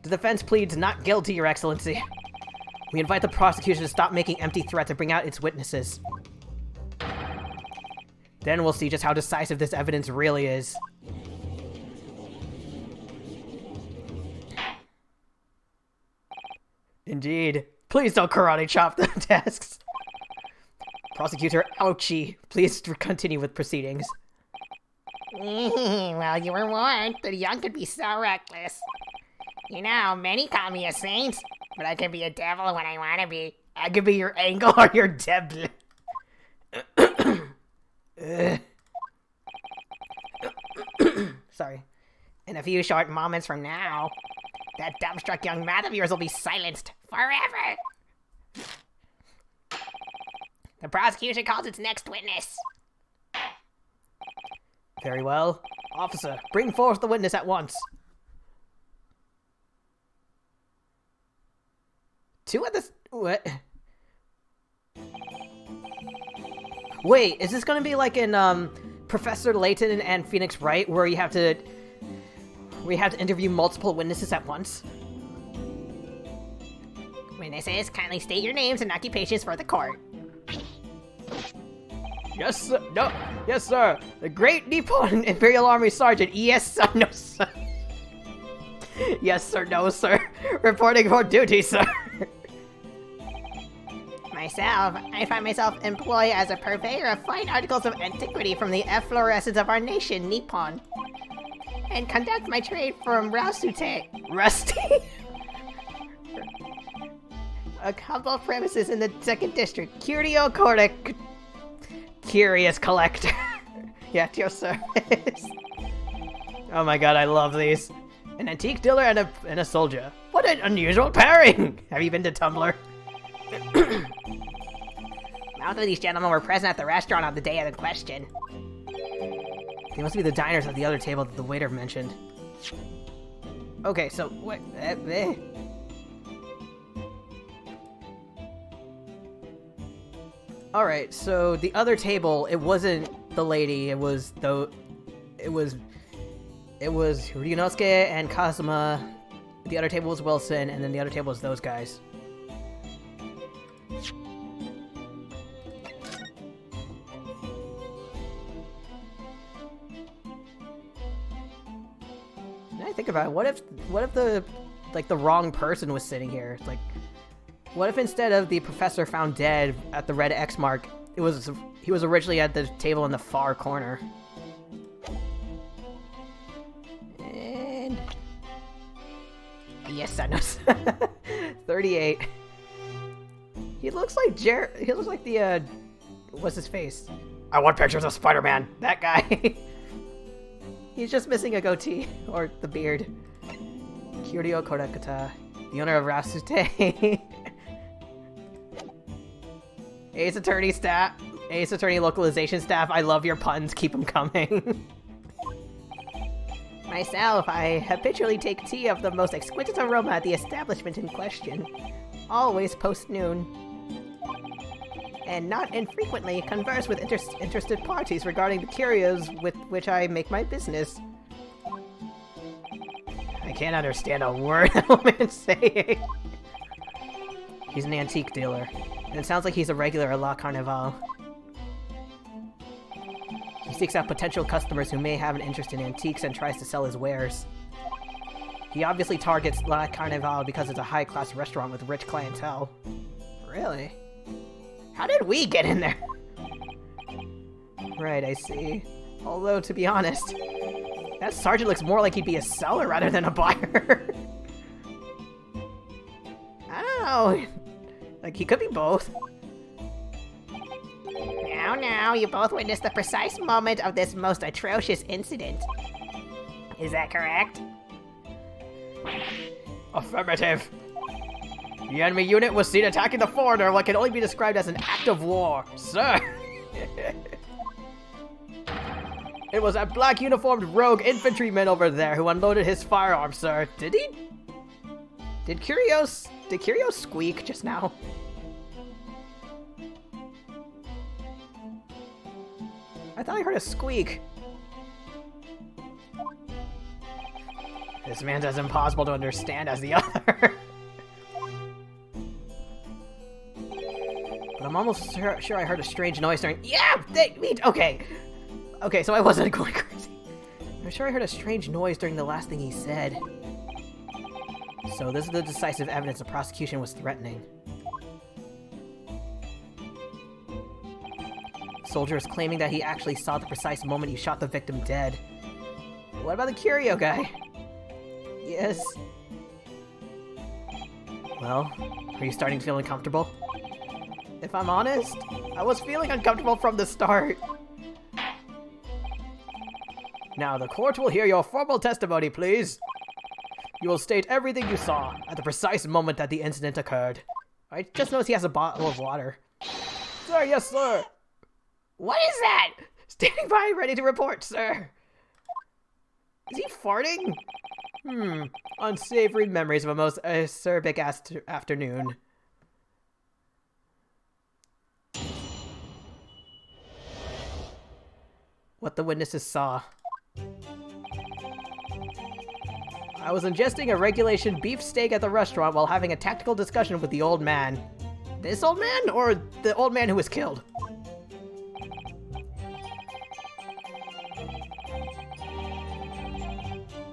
The defense pleads not guilty, Your Excellency. We invite the prosecution to stop making empty threats and bring out its witnesses. Then we'll see just how decisive this evidence really is. Indeed. Please don't karate chop the desks. Prosecutor Ouchie, please continue with proceedings. Well, you were warned. The young could be so reckless. You know, many call me a saint, but I can be a devil when I want to be. I could be your angel or your devil. Sorry. In a few short moments from now, that dumbstruck young mouth of yours will be silenced forever. The prosecution calls its next witness. Very well. Officer, bring forth the witness at once. 2 at this... What? Wait, is this gonna be like in, Professor Layton and Phoenix Wright, where you have to... We have to interview multiple witnesses at once? Witnesses, kindly state your names and occupations for the court. Yes, sir. No. Yes, sir. The Great Nippon Imperial Army Sergeant. Yes, sir. No, sir. Yes, sir. No, sir. Reporting for duty, sir. Myself, I find myself employed as a purveyor of fine articles of antiquity from the efflorescence of our nation, Nippon, and conduct my trade from Rasute. Rusty? A humble premises in the 2nd District. Curio Cordic. Curious collector. Yeah, at your service. Oh my god, I love these. An antique dealer and a soldier. What an unusual pairing! Have you been to Tumblr? Both of these gentlemen were present at the restaurant on the day of the question. They must be the diners at the other table that the waiter mentioned. Okay, so what? All right, so the other table, it wasn't the lady. It was Ryunosuke and Kazuma. The other table was Wilson, and then the other table was those guys. Now I think about it, what if the wrong person was sitting here? Like, what if instead of the professor found dead at the red X mark, he was originally at the table in the far corner? And Yes, son. 38. He looks like he looks like the, what's his face? I want pictures of Spider-Man. That guy. He's just missing a goatee, or the beard. Kiryu Korekata, the owner of Rasute. Ace Attorney localization staff, I love your puns, keep them coming. Myself, I habitually take tea of the most exquisite aroma at the establishment in question. Always post-noon. And not infrequently converse with interested parties regarding the curios with which I make my business. I can't understand a word that woman's saying. He's an antique dealer. And it sounds like he's a regular at La Carnival. He seeks out potential customers who may have an interest in antiques and tries to sell his wares. He obviously targets La Carnival because it's a high-class restaurant with rich clientele. Really? How did we get in there? Right, I see. Although, to be honest, that sergeant looks more like he'd be a seller rather than a buyer. I don't know. Like, he could be both. Now, you both witnessed the precise moment of this most atrocious incident. Is that correct? Affirmative. The enemy unit was seen attacking the foreigner in what can only be described as an act of war, sir. It was a black uniformed rogue infantryman over there who unloaded his firearm, sir. Did he? Did Curios squeak just now? I thought I heard a squeak. This man's as impossible to understand as the other. But I'm almost sure I heard a strange noise during— okay. Okay, so I wasn't going crazy. I'm sure I heard a strange noise during the last thing he said. So this is the decisive evidence the prosecution was threatening. Soldier is claiming that he actually saw the precise moment he shot the victim dead. What about the curio guy? Yes. Well, are you starting to feel uncomfortable? If I'm honest, I was feeling uncomfortable from the start. Now, the court will hear your formal testimony, please. You will state everything you saw at the precise moment that the incident occurred. I just noticed he has a bottle of water. Sir, yes, sir. What is that? Standing by, ready to report, sir. Is he farting? Unsavory memories of a most acerbic afternoon. What the witnesses saw. I was ingesting a regulation beef steak at the restaurant while having a tactical discussion with the old man. This old man, or the old man who was killed?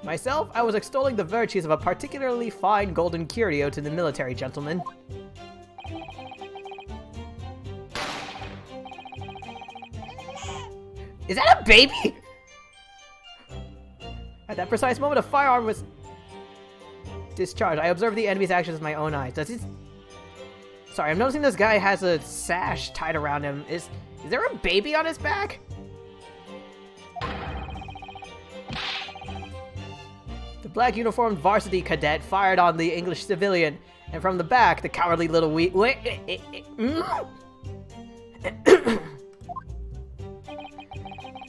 Myself, I was extolling the virtues of a particularly fine golden curio to the military gentleman. Is that a baby? At that precise moment, a firearm was discharged. I observed the enemy's actions with my own eyes. Does he... Sorry, I'm noticing this guy has a sash tied around him. Is there a baby on his back? The black uniformed varsity cadet fired on the English civilian, and from the back, the cowardly little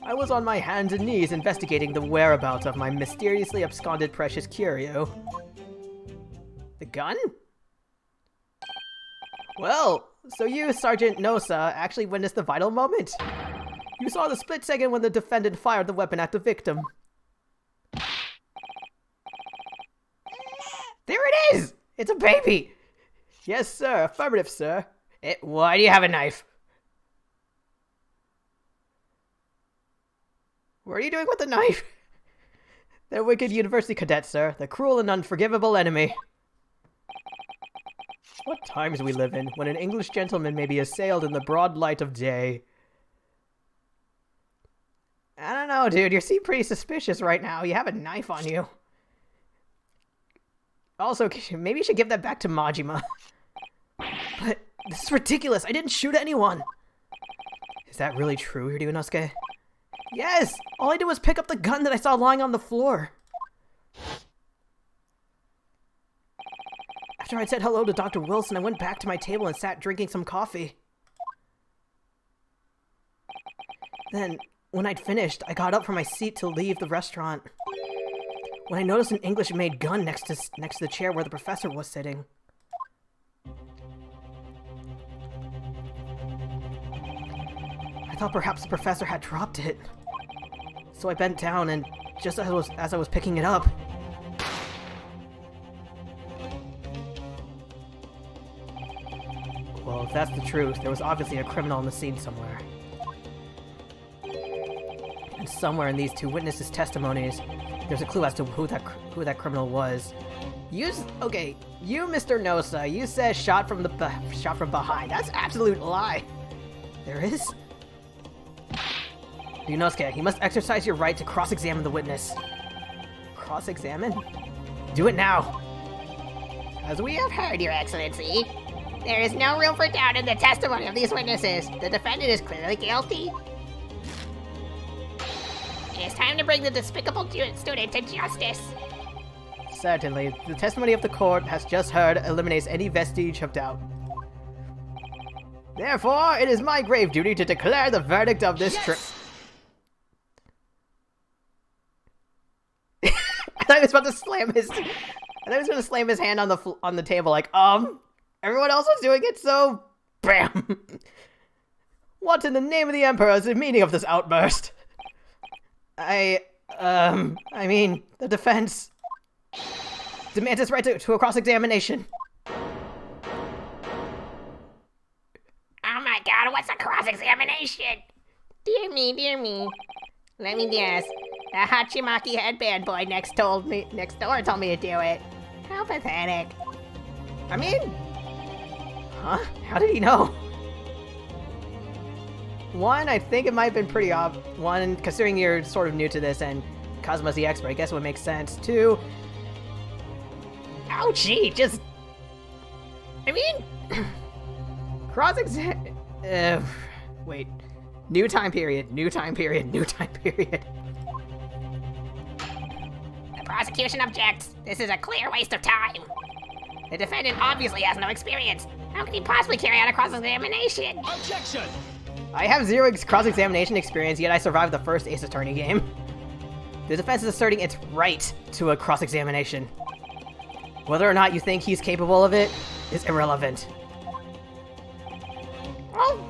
I was on my hands and knees investigating the whereabouts of my mysteriously absconded precious curio. The gun? Well, so you, Sergeant Nosa, actually witnessed the vital moment. You saw the split second when the defendant fired the weapon at the victim. There it is! It's a baby! Yes, sir. Affirmative, sir. Why do you have a knife? What are you doing with the knife? They're wicked university cadets, sir. The cruel and unforgivable enemy. What times we live in, when an English gentleman may be assailed in the broad light of day. I don't know, dude. You seem pretty suspicious right now. You have a knife on you. Also, maybe you should give that back to Majima. But this is ridiculous. I didn't shoot anyone. Is that really true, Ryunosuke? Yes! All I did was pick up the gun that I saw lying on the floor. After I'd said hello to Dr. Wilson, I went back to my table and sat drinking some coffee. Then, when I'd finished, I got up from my seat to leave the restaurant. When I noticed an English-made gun next to the chair where the professor was sitting. I thought perhaps the professor had dropped it. So I bent down and just as I was picking it up. Well, if that's the truth, there was obviously a criminal on the scene somewhere. And somewhere in these two witnesses' testimonies, there's a clue as to who that criminal was. You, Mr. Nosa, you said shot from behind. That's an absolute lie. There is? Ryunosuke, you must exercise your right to cross-examine the witness. Cross-examine? Do it now. As we have heard, Your Excellency, there is no room for doubt in the testimony of these witnesses. The defendant is clearly guilty. It is time to bring the despicable student to justice. Certainly. The testimony of the court has just heard eliminates any vestige of doubt. Therefore, it is my grave duty to declare the verdict of this trial. I thought he was about to slam his. I thought he was going to slam his hand on the table, like, everyone else was doing it, so bam. What in the name of the Emperor is the meaning of this outburst? I mean, the defense demands its right to a cross-examination. Oh my god, what's a cross-examination? Dear me. Let me guess. The Hachimaki headband boy next door told me to do it. How pathetic. I mean... Huh? How did he know? One, I think it might have been pretty obvious. One, considering you're sort of new to this and Kazuma's the expert, I guess it would make sense. Two... Ouchie! Just... I mean... Cross-exam... wait. New time period. The prosecution objects. This is a clear waste of time. The defendant obviously has no experience. How can he possibly carry out a cross-examination? Objection! I have zero cross-examination experience, yet I survived the first Ace Attorney game. The defense is asserting its right to a cross-examination. Whether or not you think he's capable of it is irrelevant. Oh!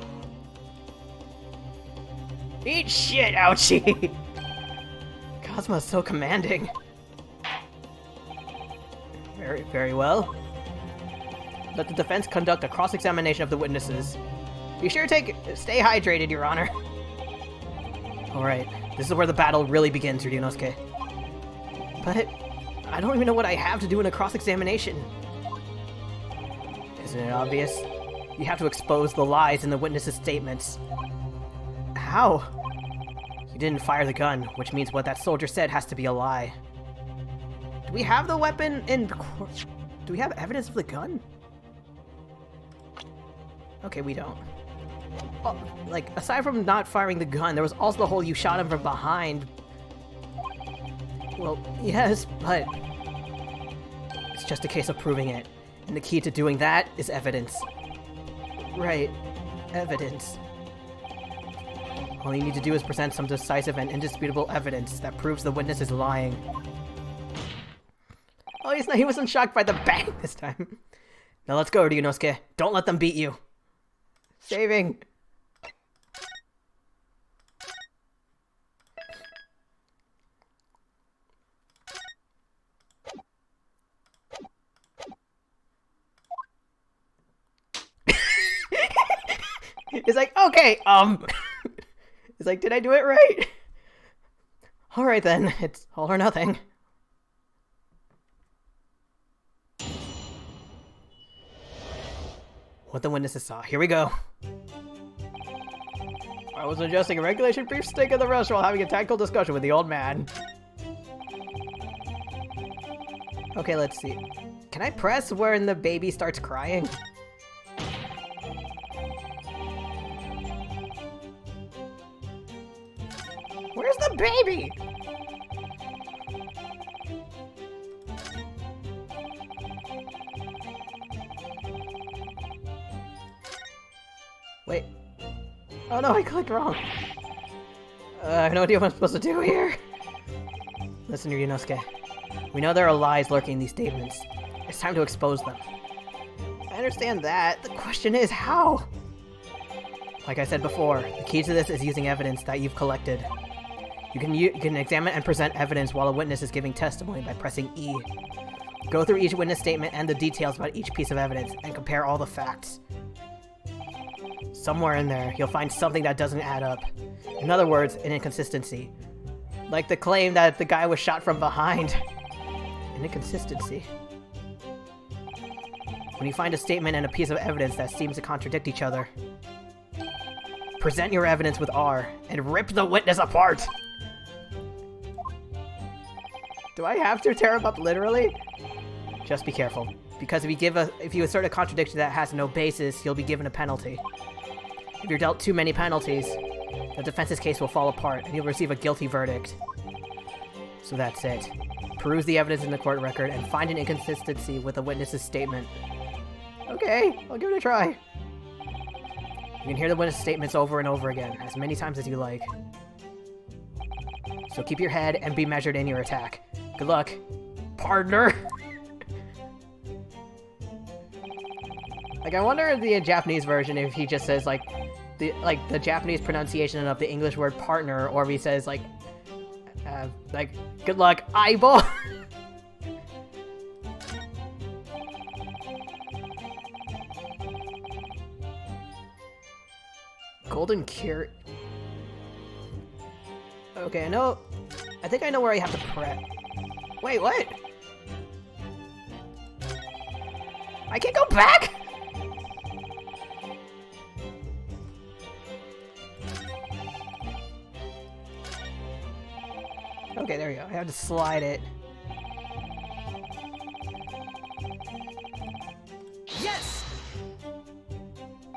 Eat shit, ouchie! Cosmo's so commanding. Very well. Let the defense conduct a cross-examination of the witnesses. Be sure to stay hydrated, Your Honor. Alright, this is where the battle really begins, Ryunosuke. But I don't even know what I have to do in a cross-examination. Isn't it obvious? You have to expose the lies in the witnesses' statements. How? You didn't fire the gun, which means what that soldier said has to be a lie. Do we have the weapon in... Do we have evidence of the gun? Okay, we don't. Oh, like, aside from not firing the gun, there was also the whole you shot him from behind. Well, yes, but... It's just a case of proving it. And the key to doing that is evidence. Right. Evidence. All you need to do is present some decisive and indisputable evidence that proves the witness is lying. Oh, he wasn't shocked by the bang this time. Now let's go, Ryunosuke. Don't let them beat you. Saving. He's like, okay, He's like, did I do it right? Alright then, it's all or nothing. What the witnesses saw. Here we go. I was adjusting a regulation beef steak at the restaurant while having a tactical discussion with the old man. Okay, let's see. Can I press when the baby starts crying? Where's the baby? Wait. Oh no, I clicked wrong. I have no idea what I'm supposed to do here. Listen, Ryunosuke. We know there are lies lurking in these statements. It's time to expose them. I understand that. The question is how? Like I said before, the key to this is using evidence that you've collected. You can examine and present evidence while a witness is giving testimony by pressing E. Go through each witness statement and the details about each piece of evidence, and compare all the facts. Somewhere in there, you'll find something that doesn't add up. In other words, an inconsistency. Like the claim that the guy was shot from behind. An inconsistency. When you find a statement and a piece of evidence that seems to contradict each other, present your evidence with R, and rip the witness apart! Do I have to tear him up literally? Just be careful, because if you assert a contradiction that has no basis, you'll be given a penalty. If you're dealt too many penalties, the defense's case will fall apart, and you'll receive a guilty verdict. So that's it. Peruse the evidence in the court record, and find an inconsistency with the witness's statement. Okay, I'll give it a try. You can hear the witness statements over and over again, as many times as you like. So keep your head and be measured in your attack. Good luck, partner! Like, I wonder in the Japanese version if he just says, like, the Japanese pronunciation of the English word partner, or if he says, like, good luck, eyeball! Golden cure. Okay, I think I know where I have to prep. Wait, what? I can't go back? Okay, there we go. I have to slide it. Yes!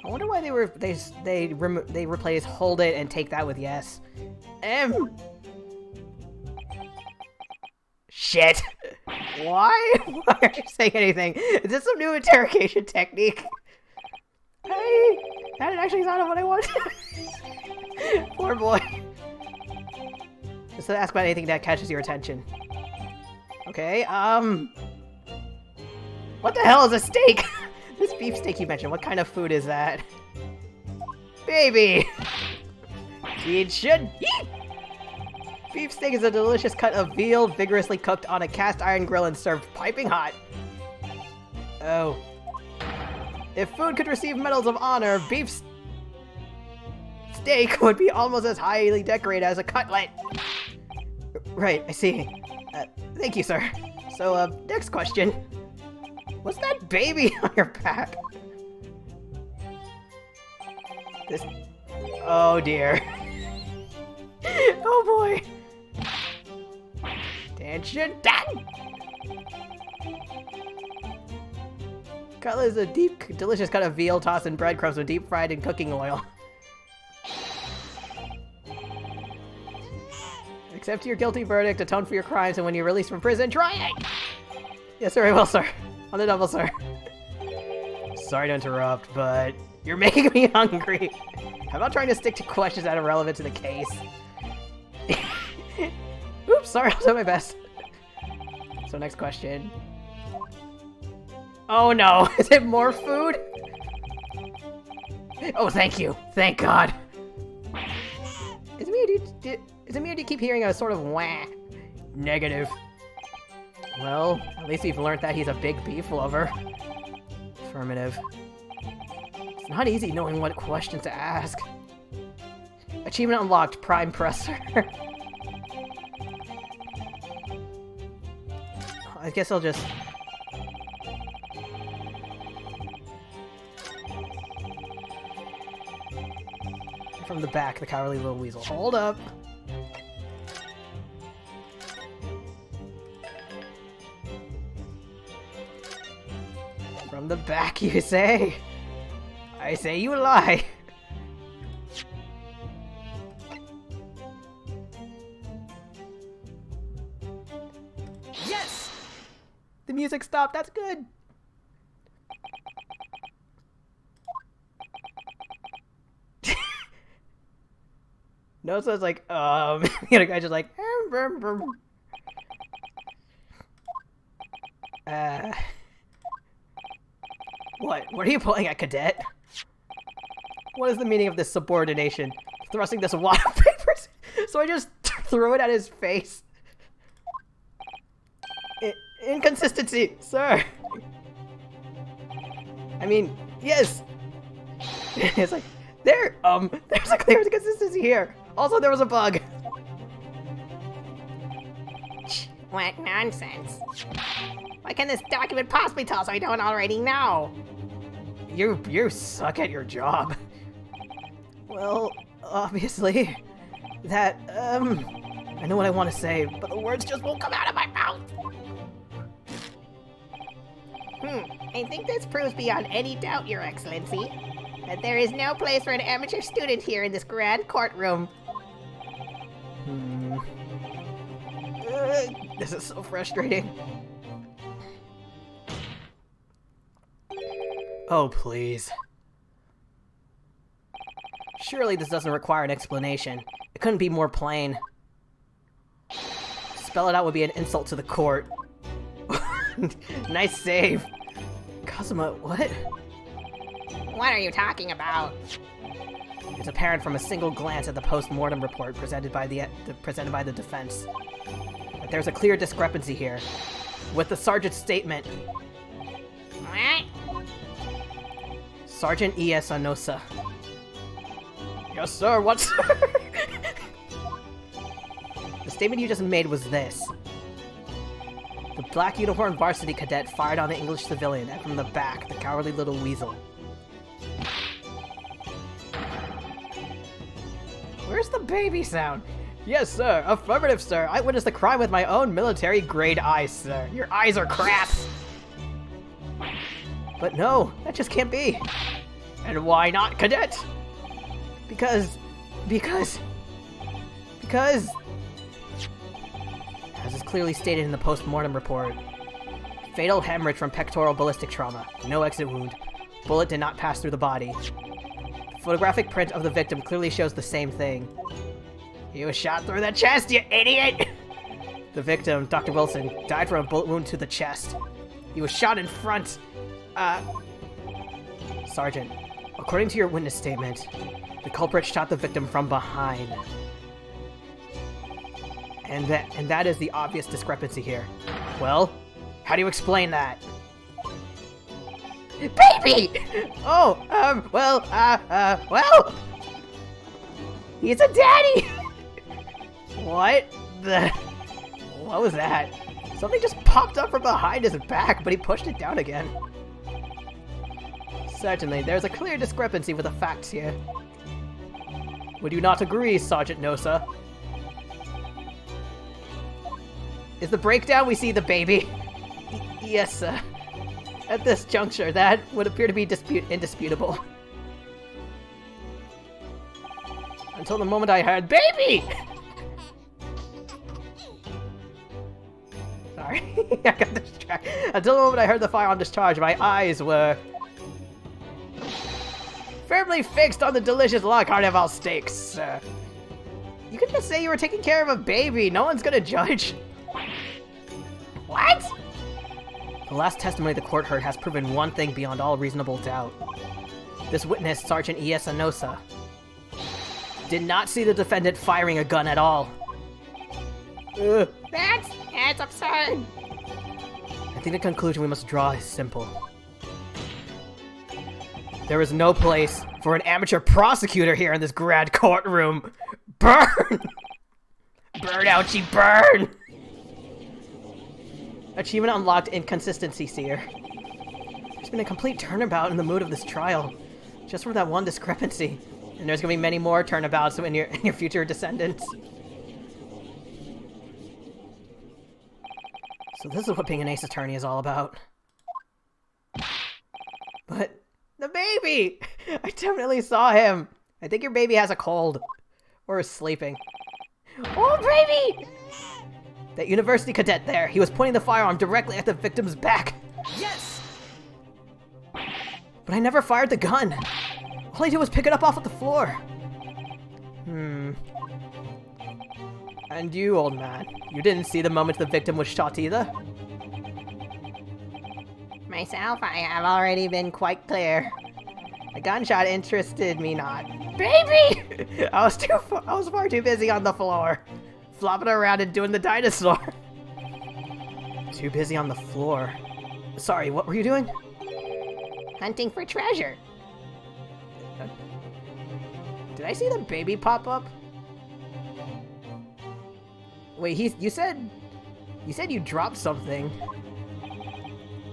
I wonder why they replace hold it and take that with yes. Shit. Why? Why aren't you saying anything? Is this some new interrogation technique? Hey, that didn't actually sound what I wanted. Poor boy. Just ask about anything that catches your attention. Okay, what the hell is a steak? This beef steak you mentioned, what kind of food is that? Baby! It should eat! Beef steak is a delicious cut of veal, vigorously cooked on a cast iron grill and served piping hot. Oh. If food could receive medals of honor, beef steak would be almost as highly decorated as a cutlet. Right, I see. Thank you, sir. So, next question. What's that baby on your back? This... Oh, dear. Oh, boy. Tension done! Cutlet is a deep, delicious cut of veal tossed in breadcrumbs with deep fried in cooking oil. Accept your guilty verdict, atone for your crimes, and when you're released from prison, try it! Yes, sir, I will, sir. On the double, sir. Sorry to interrupt, but you're making me hungry. How about trying to stick to questions that are relevant to the case? Oops, sorry, I'll do my best. So next question. Oh no, is it more food? Oh, thank you. Thank God. Is it me or do you keep hearing a sort of wah? Negative. Well, at least we've learned that he's a big beef lover. Affirmative. It's not easy knowing what questions to ask. Achievement unlocked, Prime Presser. I guess I'll just... From the back, the cowardly little weasel. Hold up! From the back, you say? I say you lie. Yes! The music stopped, that's good. Nosa's like, the other guy's just like, What are you pulling at, cadet? What is the meaning of this subordination? Thrusting this wad of papers? So I just threw it at his face. Inconsistency, sir. I mean, yes. It's like, there's a clear inconsistency here. Also, there was a bug. What nonsense. What can this document possibly tell us we don't already know? You suck at your job. Well, obviously, that, I know what I want to say, but the words just won't come out of my mouth. I think this proves beyond any doubt, Your Excellency, that there is no place for an amateur student here in this grand courtroom. This is so frustrating. Oh, please. Surely this doesn't require an explanation. It couldn't be more plain. Spell it out would be an insult to the court. Nice save. Kazuma, what? What are you talking about? It's apparent from a single glance at the post-mortem report presented by the defense that there's a clear discrepancy here with the sergeant's statement. What? Sergeant E.S. Anosa. Yes, sir. What, sir? The statement you just made was this. The black uniformed varsity cadet fired on the English civilian, and from the back, the cowardly little weasel. Where's the baby sound? Yes, sir. Affirmative, sir. I witnessed the crime with my own military-grade eyes, sir. Your eyes are crap. But no, that just can't be. And why not, cadet? Because... As is clearly stated in the post-mortem report, fatal hemorrhage from pectoral ballistic trauma. No exit wound. Bullet did not pass through the body. The photographic print of the victim clearly shows the same thing. He was shot through the chest, you idiot! The victim, Dr. Wilson, died from a bullet wound to the chest. He was shot in front. Sergeant, according to your witness statement, the culprit shot the victim from behind. And that is the obvious discrepancy here. Well, how do you explain that? Baby! Oh, well... He's a daddy! What was that? Something just popped up from behind his back, but he pushed it down again. Certainly, there's a clear discrepancy with the facts here. Would you not agree, Sergeant Nosa? Is the breakdown we see the baby? Yes, sir. At this juncture, that would appear to be indisputable. Until the moment I heard, baby! Sorry, I got distracted. Until the moment I heard the firearm discharge, my eyes were firmly fixed on the delicious La Carnival steaks, sir. You could just say you were taking care of a baby. No one's gonna judge. What? The last testimony the court heard has proven one thing beyond all reasonable doubt. This witness, Sergeant E.S. Anosa, did not see the defendant firing a gun at all. That's absurd. I think the conclusion we must draw is simple. There is no place for an amateur prosecutor here in this grand courtroom. Burn! Burn, ouchie, burn! Achievement unlocked, inconsistency seer. There's been a complete turnabout in the mood of this trial, just for that one discrepancy. And there's gonna be many more turnabouts in your future descendants. So this is what being an ace attorney is all about. But the baby! I definitely saw him. I think your baby has a cold. Or is sleeping. Oh, baby! That university cadet there. He was pointing the firearm directly at the victim's back. Yes! But I never fired the gun. All I did was pick it up off of the floor. And you, old man, you didn't see the moment the victim was shot either? Myself, I have already been quite clear. The gunshot interested me not. Baby! I was far too busy on the floor, flopping around and doing the dinosaur. Too busy on the floor. Sorry, what were you doing? Hunting for treasure. Did I see the baby pop up? Wait, you said you dropped something.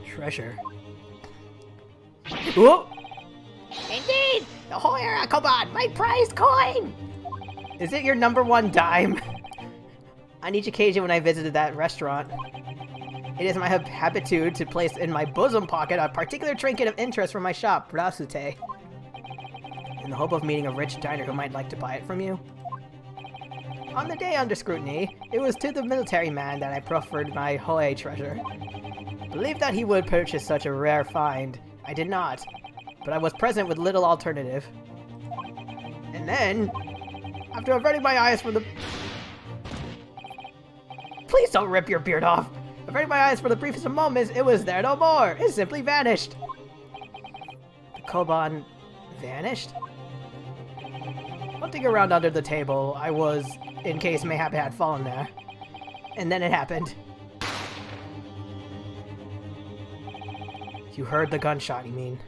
Treasure. Whoa! Indeed! The Hoya Koban, my prized coin! Is it your #1 dime? On each occasion when I visited that restaurant, it is my habitude to place in my bosom pocket a particular trinket of interest from my shop, Rasute, in the hope of meeting a rich diner who might like to buy it from you. On the day under scrutiny, it was to the military man that I proffered my Hoei treasure. Believed that he would purchase such a rare find. I did not, but I was present with little alternative. And then, after averting my eyes from the... Please don't rip your beard off! Averting my eyes for the briefest of moments, it was there no more! It simply vanished! The Koban vanished? Hunting around under the table, I was, in case mayhap it had fallen there. And then it happened. You heard the gunshot, you mean?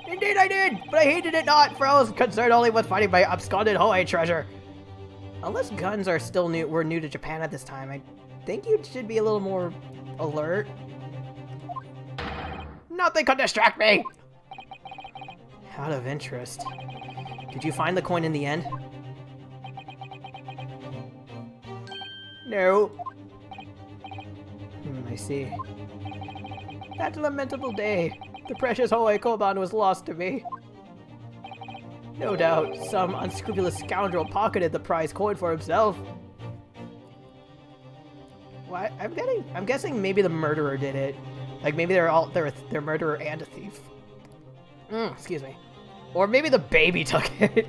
Indeed I did, but I hated it not, for I was concerned only with finding my absconded Hoei treasure. Unless guns are still were new to Japan at this time, I think you should be a little more alert. Nothing could distract me! Out of interest, did you find the coin in the end? No. I see. That lamentable day, the precious Hoei Koban was lost to me. No doubt, some unscrupulous scoundrel pocketed the prize coin for himself. What? I'm guessing maybe the murderer did it. Like maybe they're a murderer and a thief. Excuse me. Or maybe the baby took it.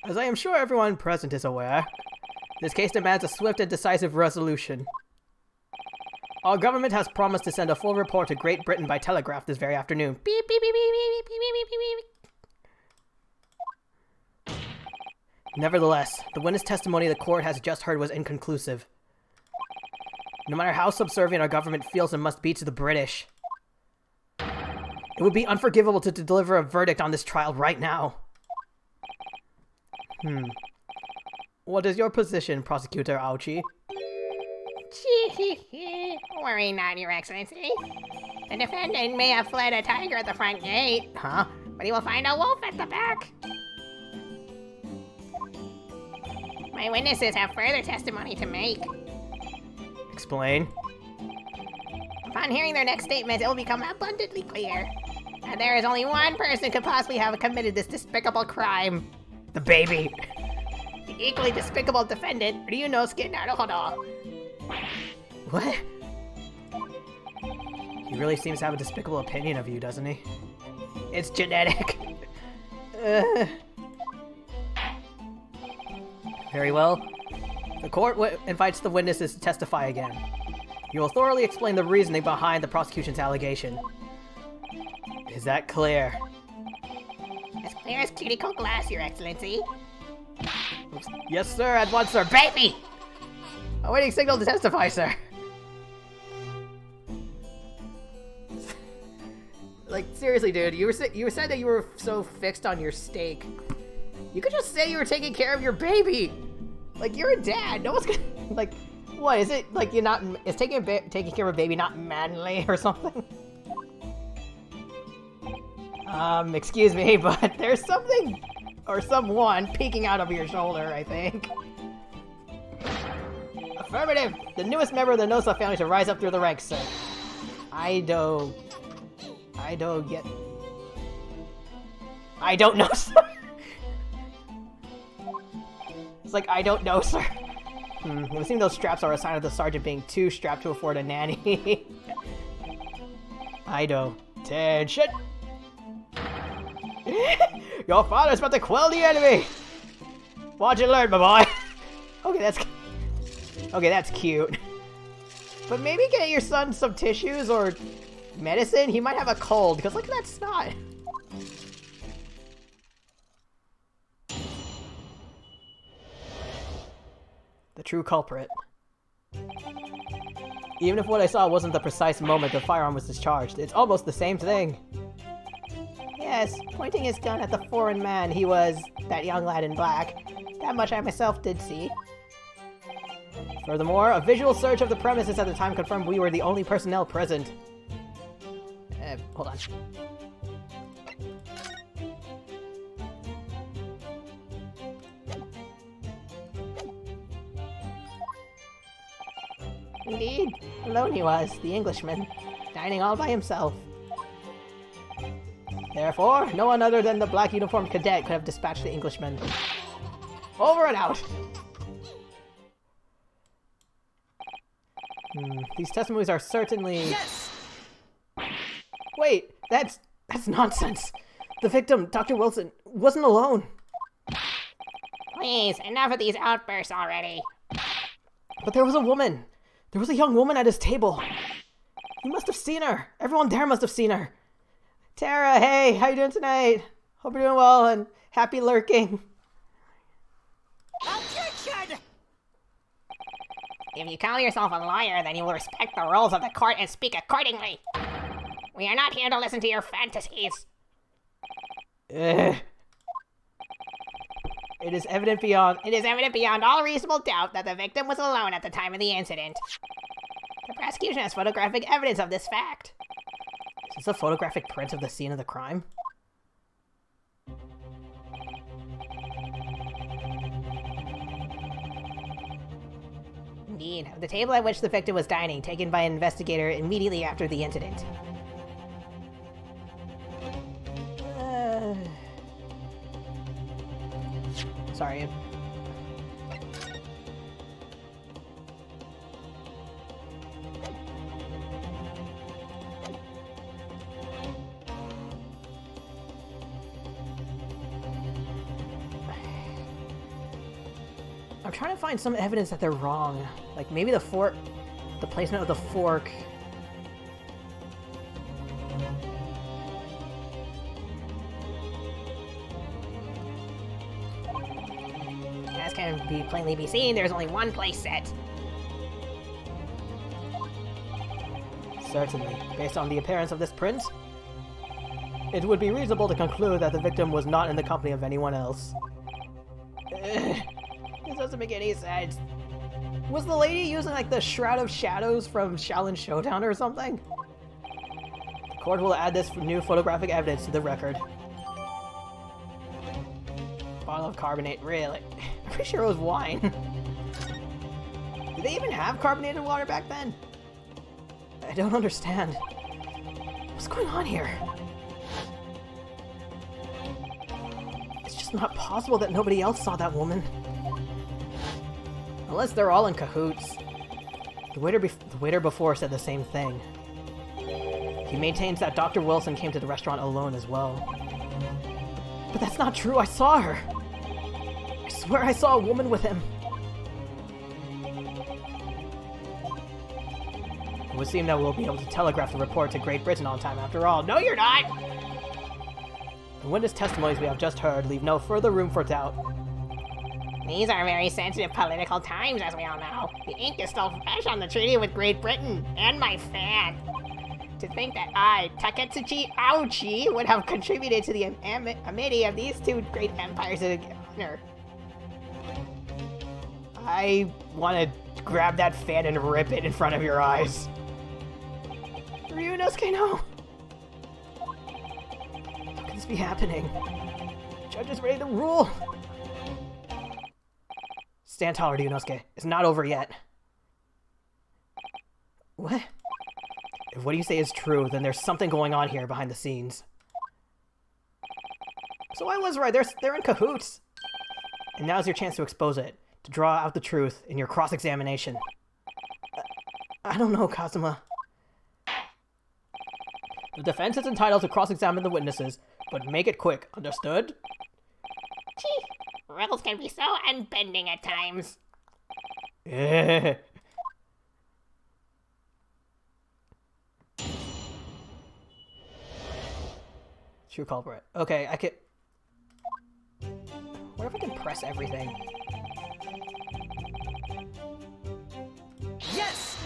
As I am sure everyone present is aware, this case demands a swift and decisive resolution. Our government has promised to send a full report to Great Britain by telegraph this very afternoon. Beep, beep, beep, beep, beep, beep, beep, beep, beep. Nevertheless, the witness testimony the court has just heard was inconclusive. No matter how subservient our government feels it must be to the British, it would be unforgivable to deliver a verdict on this trial right now. What is your position, Prosecutor Aochi? Worry not, Your Excellency. The defendant may have fled a tiger at the front gate. Huh? But he will find a wolf at the back. My witnesses have further testimony to make. Explain. Upon hearing their next statements, it will become abundantly clear that there is only one person who could possibly have committed this despicable crime. The baby. The equally despicable defendant, Ryunosuke Naruhodo. What? He really seems to have a despicable opinion of you, doesn't he? It's genetic. Very well. The court invites the witnesses to testify again. You will thoroughly explain the reasoning behind the prosecution's allegation. Is that clear? As clear as cuticle glass, Your Excellency. Oops. Yes, sir. At once, sir. Baby! Awaiting signal to testify, sir. Like, seriously, dude. You said that you were so fixed on your steak. You could just say you were taking care of your baby. Like, you're a dad. No one's gonna... Like, what? Is it, like, you're not... Is taking care of a baby not manly or something? Excuse me, but there's something... Or someone peeking out of your shoulder, I think. Affirmative! The newest member of the Nosa family to rise up through the ranks, sir. I don't know, sir. It's like, I don't know, sir. I'm assuming those straps are a sign of the sergeant being too strapped to afford a nanny. Ido. Attention! Your father's about to quell the enemy! Watch and learn, my boy! Okay, that's cute. But maybe get your son some tissues or medicine? He might have a cold, because look at that snot. The true culprit. Even if what I saw wasn't the precise moment the firearm was discharged, it's almost the same thing. Yes, pointing his gun at the foreign man, he was that young lad in black. That much I myself did see. Furthermore, a visual search of the premises at the time confirmed we were the only personnel present. Hold on. Indeed, alone he was, the Englishman, dining all by himself. Therefore, no one other than the black uniformed cadet could have dispatched the Englishman. Over and out! These testimonies are certainly... Yes! Wait, that's nonsense. The victim, Dr. Wilson, wasn't alone. Please, enough of these outbursts already. But there was a woman. There was a young woman at his table. You must have seen her. Everyone there must have seen her. Tara, hey, how you doing tonight? Hope you're doing well and happy lurking. Objection! If you call yourself a lawyer, then you will respect the rules of the court and speak accordingly. We are not here to listen to your fantasies. It is evident beyond all reasonable doubt that the victim was alone at the time of the incident. The prosecution has photographic evidence of this fact. Is this a photographic print of the scene of the crime? Indeed, of the table at which the victim was dining, taken by an investigator immediately after the incident. Sorry. I'm trying to find some evidence that they're wrong. Like maybe the placement of the fork. As can plainly be seen, there's only one place set. Certainly. Based on the appearance of this print, it would be reasonable to conclude that the victim was not in the company of anyone else. This doesn't make any sense. Was the lady using like the Shroud of Shadows from Shaolin Showdown or something? The court will add this new photographic evidence to the record. Bottle of carbonate, really? I'm pretty sure it was wine. Did they even have carbonated water back then? I don't understand. What's going on here? It's just not possible that nobody else saw that woman. Unless they're all in cahoots. The waiter before said the same thing. He maintains that Dr. Wilson came to the restaurant alone as well. But that's not true, I saw her! I swear I saw a woman with him. It would seem that we'll be able to telegraph the report to Great Britain on time after all. No, you're not! The witness testimonies we have just heard leave no further room for doubt. These are very sensitive political times, as we all know. The ink is still fresh on the treaty with Great Britain, and my fan. To think that I, Taketsuchi Aochi, would have contributed to the amity of these two great empires is an honor. I want to grab that fan and rip it in front of your eyes. Ryunosuke, no! How can this be happening? The judge is ready to rule! Stand taller, Ryunosuke. It's not over yet. What? If what you say is true, then there's something going on here behind the scenes. So I was right, they're in cahoots. And now's your chance to expose it, to draw out the truth in your cross-examination. I don't know, Kazuma. The defense is entitled to cross-examine the witnesses, but make it quick, understood? Gee, rules can be so unbending at times. True culprit. Okay, I can... What if I can press everything? Yes!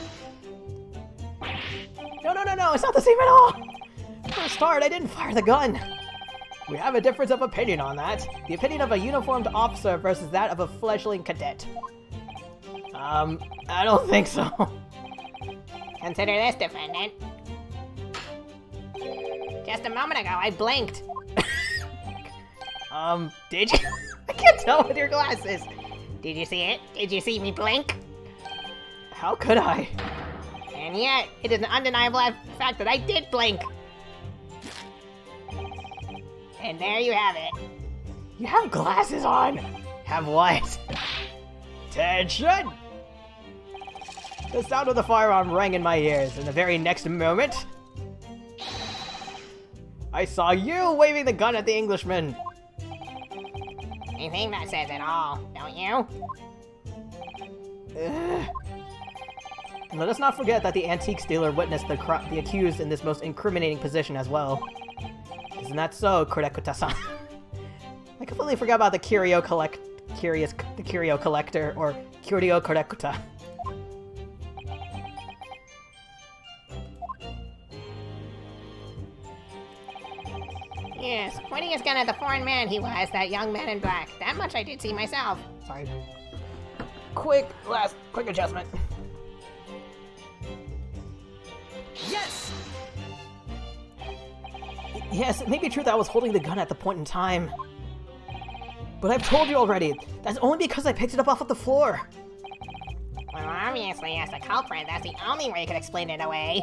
No, it's not the same at all! For a start, I didn't fire the gun! We have a difference of opinion on that. The opinion of a uniformed officer versus that of a fledgling cadet. I don't think so. Consider this, defendant. Just a moment ago, I blinked. Did you? I can't tell with your glasses. Did you see it? Did you see me blink? How could I? And yet, it is an undeniable fact that I did blink. And there you have it. You have glasses on! Have what? Attention! The sound of the firearm rang in my ears, and the very next moment, I saw you waving the gun at the Englishman. I think that says it all, don't you? And let us not forget that the antiques dealer witnessed the accused in this most incriminating position as well. Isn't that so, Kurekuta-san? I completely forgot about the curio collector, or Curio Kurekuta. Yes, pointing his gun at the foreign man he was, that young man in black. That much I did see myself. Sorry. Quick adjustment. Yes! Yes, it may be true that I was holding the gun at the point in time. But I've told you already, that's only because I picked it up off of the floor. Well, obviously, as the culprit, that's the only way you could explain it away.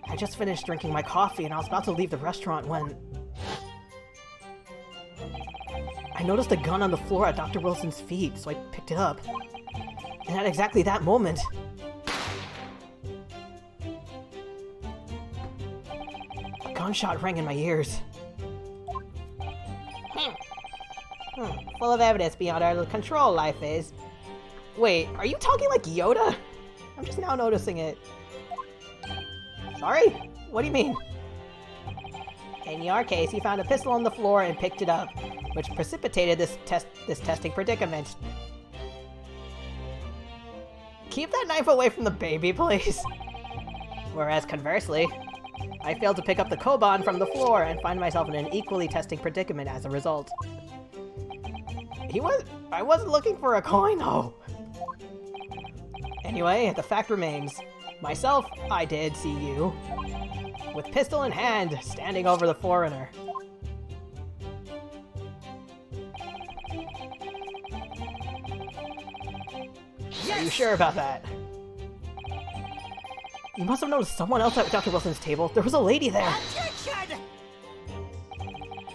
I just finished drinking my coffee and I was about to leave the restaurant when I noticed a gun on the floor at Dr. Wilson's feet, so I picked it up. And at exactly that moment, a gunshot rang in my ears. Full of evidence beyond our control, life is. Wait, are you talking like Yoda? I'm just now noticing it. Sorry? What do you mean? In your case, you found a pistol on the floor and picked it up, which precipitated this testing predicament. Keep that knife away from the baby, please. Whereas conversely, I failed to pick up the Koban from the floor and find myself in an equally testing predicament as a result. I wasn't looking for a coin, though. Anyway, the fact remains. Myself, I did see you, with pistol in hand, standing over the foreigner. Yes! Are you sure about that? You must have noticed someone else at Dr. Wilson's table. There was a lady there. Objection!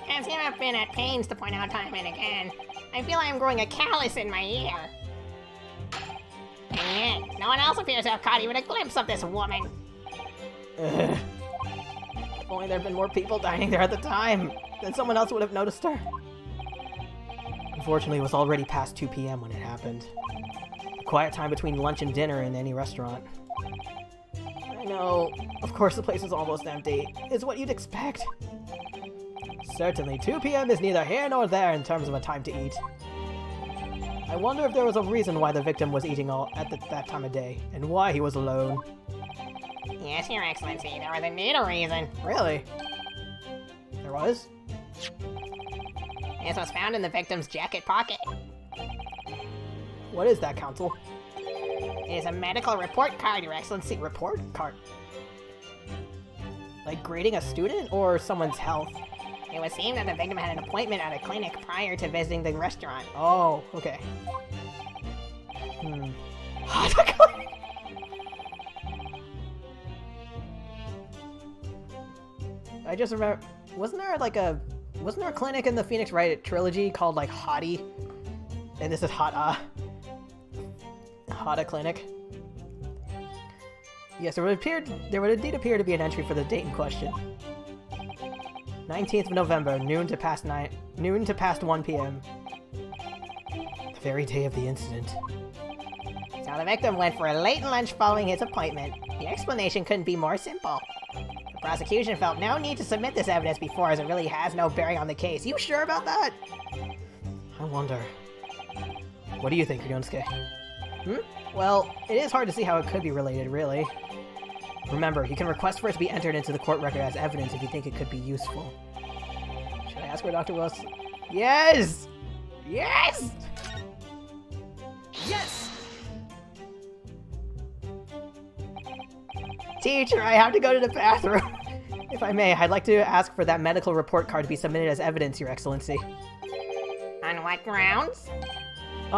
As you have been at pains to point out time and again, I feel I am growing a callus in my ear. And yet, no one else appears to have caught even a glimpse of this woman. If only there had been more people dining there at the time, then someone else would have noticed her. Unfortunately, it was already past 2 p.m. when it happened. A quiet time between lunch and dinner in any restaurant. I know, of course the place is almost empty. It's what you'd expect. Certainly, 2 p.m. is neither here nor there in terms of a time to eat. I wonder if there was a reason why the victim was eating at that time of day, and why he was alone. Yes, Your Excellency, there was indeed a reason. Really? There was? This was found in the victim's jacket pocket. What is that, Counsel? It is a medical report card, Your Excellency. Report card? Like grading a student or someone's health? It would seem that the victim had an appointment at a clinic prior to visiting the restaurant. Oh, okay. I just remember, wasn't there a clinic in the Phoenix Wright trilogy called like Hottie? And this is Hata Clinic. Yes, there would indeed appear to be an entry for the date in question. 19th of November, noon to past 1 p.m. The very day of the incident. So the victim went for a late lunch following his appointment. The explanation couldn't be more simple. The prosecution felt no need to submit this evidence before, as it really has no bearing on the case. You sure about that? I wonder. What do you think, Ryunosuke? Well, it is hard to see how it could be related, really. Remember, you can request for it to be entered into the court record as evidence if you think it could be useful. Should I ask where Dr. Wilson... Yes! Yes! Yes! Teacher, I have to go to the bathroom. If I may, I'd like to ask for that medical report card to be submitted as evidence, Your Excellency. On what grounds? The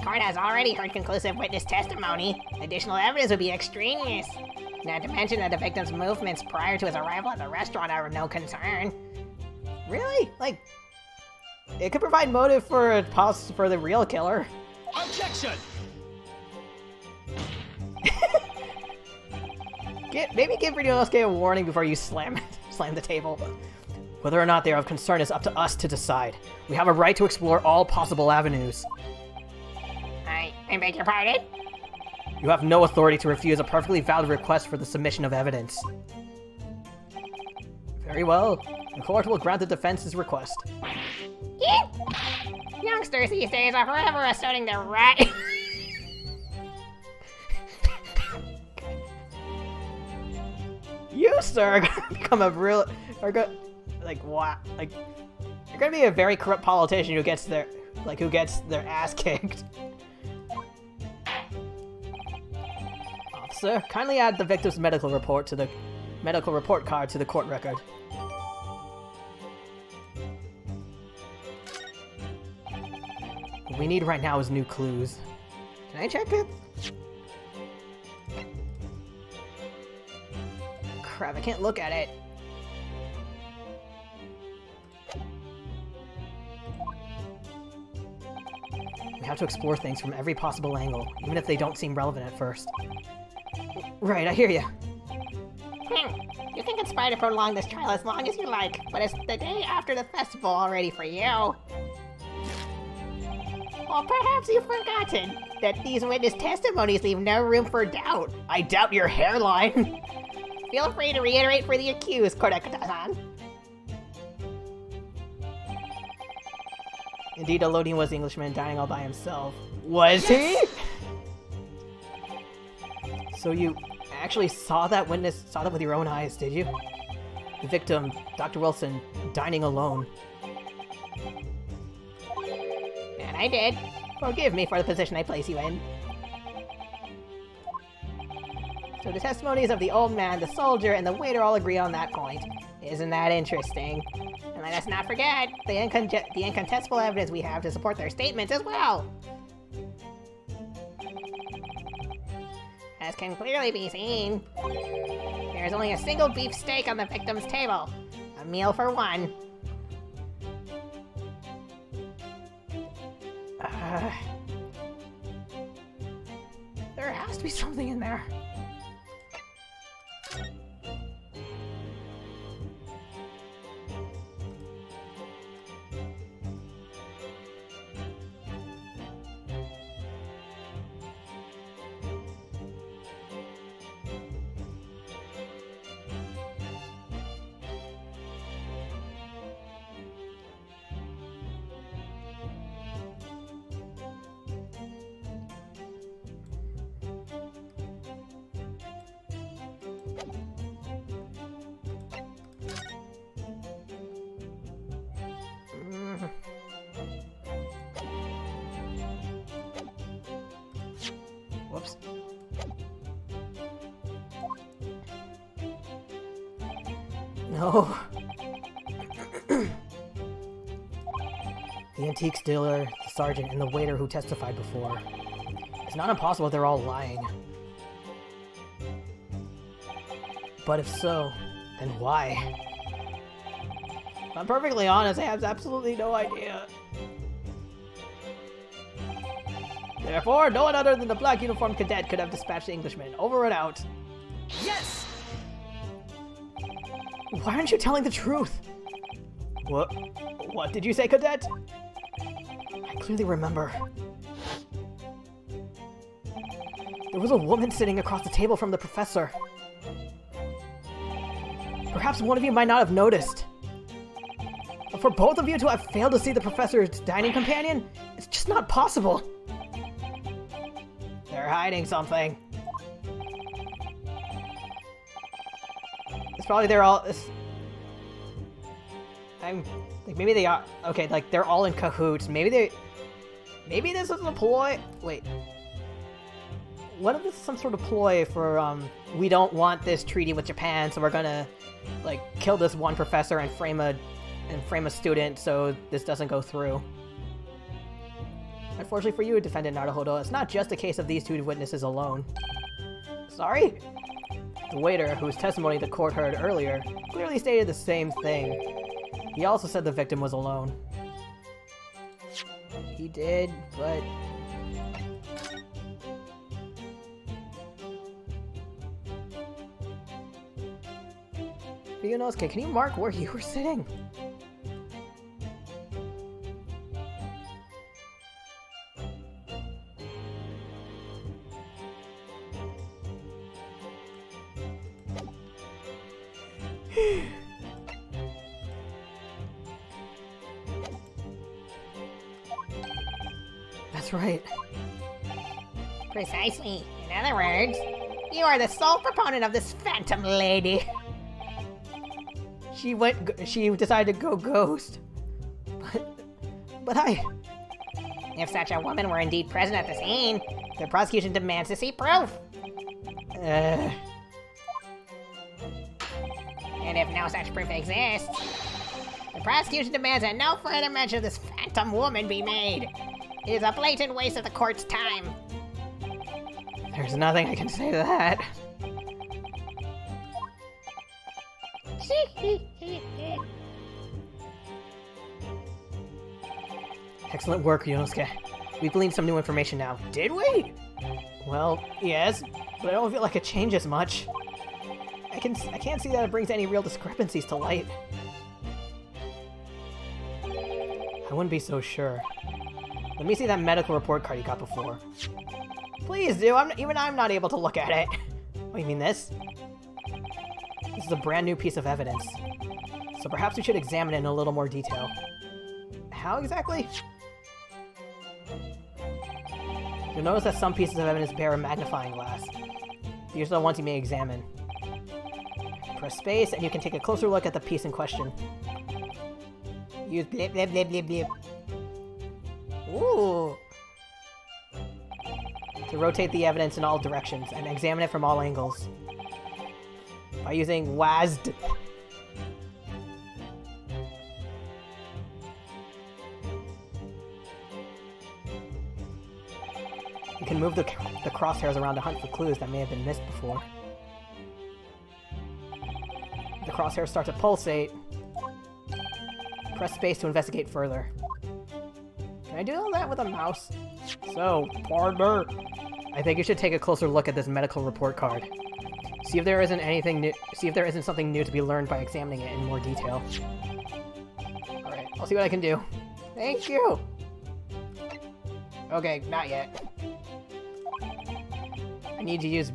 court has already heard conclusive witness testimony. Additional evidence would be extraneous. Not to mention that the victim's movements prior to his arrival at the restaurant are of no concern. Really? Like, it could provide motive for the real killer. Objection! Maybe give Ryunosuke a warning before you slam the table. Whether or not they are of concern is up to us to decide. We have a right to explore all possible avenues. I beg your pardon? You have no authority to refuse a perfectly valid request for the submission of evidence. Very well. The court will grant the defense's request. Youngsters these days are forever asserting their right. You, sir, are gonna become a real... Like, what? Like, you're gonna be a very corrupt politician who gets their ass kicked. Officer, kindly add the victim's medical report card to the court record. What we need right now is new clues. Can I check it? Crap, I can't look at it. We have to explore things from every possible angle, even if they don't seem relevant at first. Right, I hear you. You can conspire to prolong this trial as long as you like, but it's the day after the festival already for you. Or perhaps you've forgotten that these witness testimonies leave no room for doubt. I doubt your hairline! Feel free to reiterate for the accused, Kodakuta-san. Indeed, Elodian was the Englishman dining all by himself. Was he? So you actually saw that with your own eyes, did you? The victim, Dr. Wilson, dining alone. And I did. Forgive me for the position I place you in. So the testimonies of the old man, the soldier, and the waiter all agree on that point. Isn't that interesting? And let us not forget the incontestable evidence we have to support their statements as well. As can clearly be seen, there is only a single beef steak on the victim's table. A meal for one. There has to be something in there. Whoops. No. The antiques dealer, the sergeant, and the waiter who testified before. It's not impossible they're all lying. But if so, then why? If I'm perfectly honest, I have absolutely no idea. Therefore, no one other than the black uniformed cadet could have dispatched the Englishman. Over and out. Yes! Why aren't you telling the truth? What did you say, cadet? I clearly remember. There was a woman sitting across the table from the professor. Perhaps one of you might not have noticed. But for both of you to have failed to see the professor's dining companion, it's just not possible. They're hiding something. It's probably they're all... I'm... Like, maybe they are... Okay, like, they're all in cahoots. Maybe this is a ploy... Wait. What if this is some sort of ploy for, we don't want this treaty with Japan, so we're gonna, like, kill this one professor and frame a student so this doesn't go through. Unfortunately for you, Defendant Naruhodo, it's not just a case of these two witnesses alone. Sorry? The waiter, whose testimony the court heard earlier, clearly stated the same thing. He also said the victim was alone. He did, but... Ryunosuke, can you mark where you were sitting? That's right. Precisely. In other words, you are the sole proponent of this phantom lady. She decided to go ghost. But I... If such a woman were indeed present at the scene, the prosecution demands to see proof. And if no such proof exists, the prosecution demands that no further mention of this phantom woman be made. It is a blatant waste of the court's time. There's nothing I can say to that. Excellent work, Ryunosuke. We gleaned some new information now. Did we? Well, yes, but I don't feel like it changes much. I can't see that it brings any real discrepancies to light. I wouldn't be so sure. Let me see that medical report card you got before. Please do. Even I'm not able to look at it. Oh, you mean this? This is a brand new piece of evidence. So perhaps we should examine it in a little more detail. How exactly? You'll notice that some pieces of evidence bear a magnifying glass. These are the ones you may examine. Press space and you can take a closer look at the piece in question. Use blip blip blip blip blip. Ooh! To rotate the evidence in all directions and examine it from all angles. By using WASD. You can move the crosshairs around to hunt for clues that may have been missed before. The crosshairs start to pulsate. Press space to investigate further. Can I do all that with a mouse? So, partner, I think you should take a closer look at this medical report card. See if there isn't anything new. See if there isn't something new to be learned by examining it in more detail. Alright, I'll see what I can do. Thank you! Okay, not yet. I need to use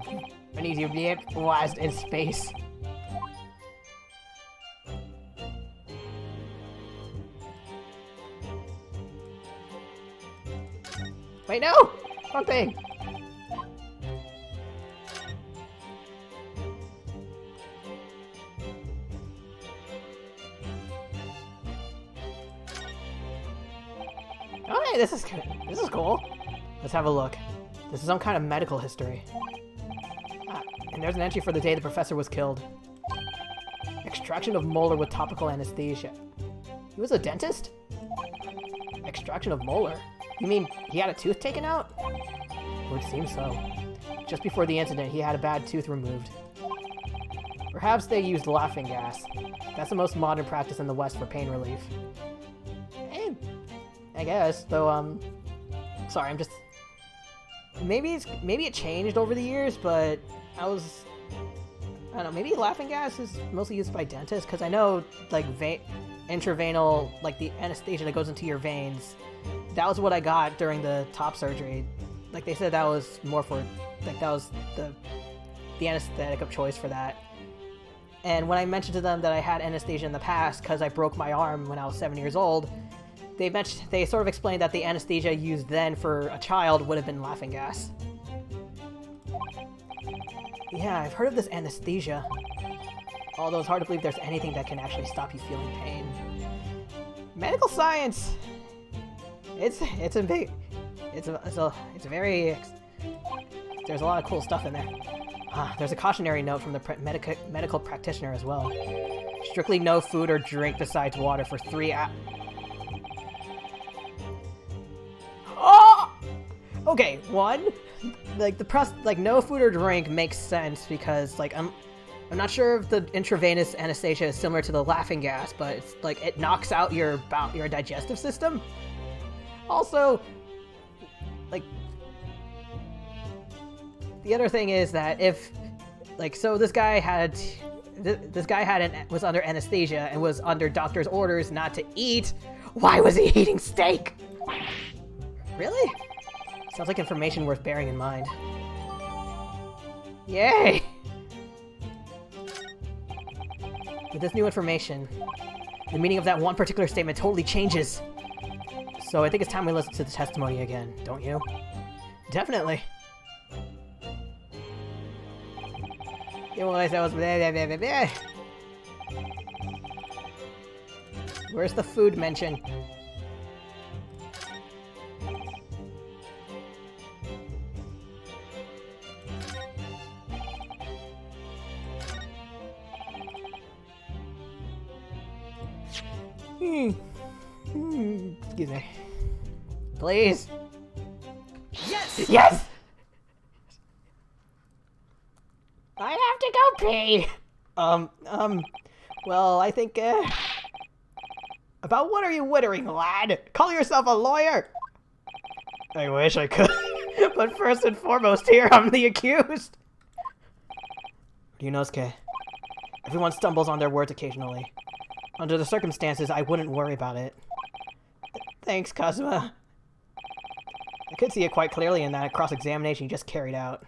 WASD in space. Wait, no! Wrong thing! Okay, this is good. This is cool. Let's have a look. This is some kind of medical history. Ah, and there's an entry for the day the professor was killed. Extraction of molar with topical anesthesia. He was a dentist? Extraction of molar? You mean he had a tooth taken out? It would seem so. Just before the incident, he had a bad tooth removed. Perhaps they used laughing gas. That's the most modern practice in the West for pain relief. Eh, I guess, though, sorry, I'm just... Maybe it changed over the years, but I don't know, maybe laughing gas is mostly used by dentists, because I know, like, intravenous, like, the anesthesia that goes into your veins, that was what I got during the top surgery. Like, they said that was more for, like, that was the anesthetic of choice for that. And when I mentioned to them that I had anesthesia in the past because I broke my arm when I was 7 years old, they sort of explained that the anesthesia used then for a child would have been laughing gas. Yeah, I've heard of this anesthesia. Although it's hard to believe there's anything that can actually stop you feeling pain. Medical science! It's very... There's a lot of cool stuff in there. There's a cautionary note from the medical practitioner as well. Strictly no food or drink besides water for 3 hours. Oh! Okay, one, like no food or drink makes sense because like I'm not sure if the intravenous anesthesia is similar to the laughing gas, but it's like it knocks out your digestive system. Also, like, the other thing is that if, like, so this guy was under anesthesia and was under doctor's orders not to eat. Why was he eating steak? Really? Sounds like information worth bearing in mind. Yay! With this new information, the meaning of that one particular statement totally changes. So I think it's time we listen to the testimony again, don't you? Definitely. Yeah, what I said was blah, blah, blah, blah, blah. Where's the food mention? Excuse me. Please. Yes! Yes! I have to go pee. Well, I think, about what are you wittering, lad? Call yourself a lawyer? I wish I could. But first and foremost, here I'm the accused. Ryunosuke, everyone stumbles on their words occasionally. Under the circumstances, I wouldn't worry about it. Thanks, Kazuma. I could see it quite clearly in that cross-examination you just carried out.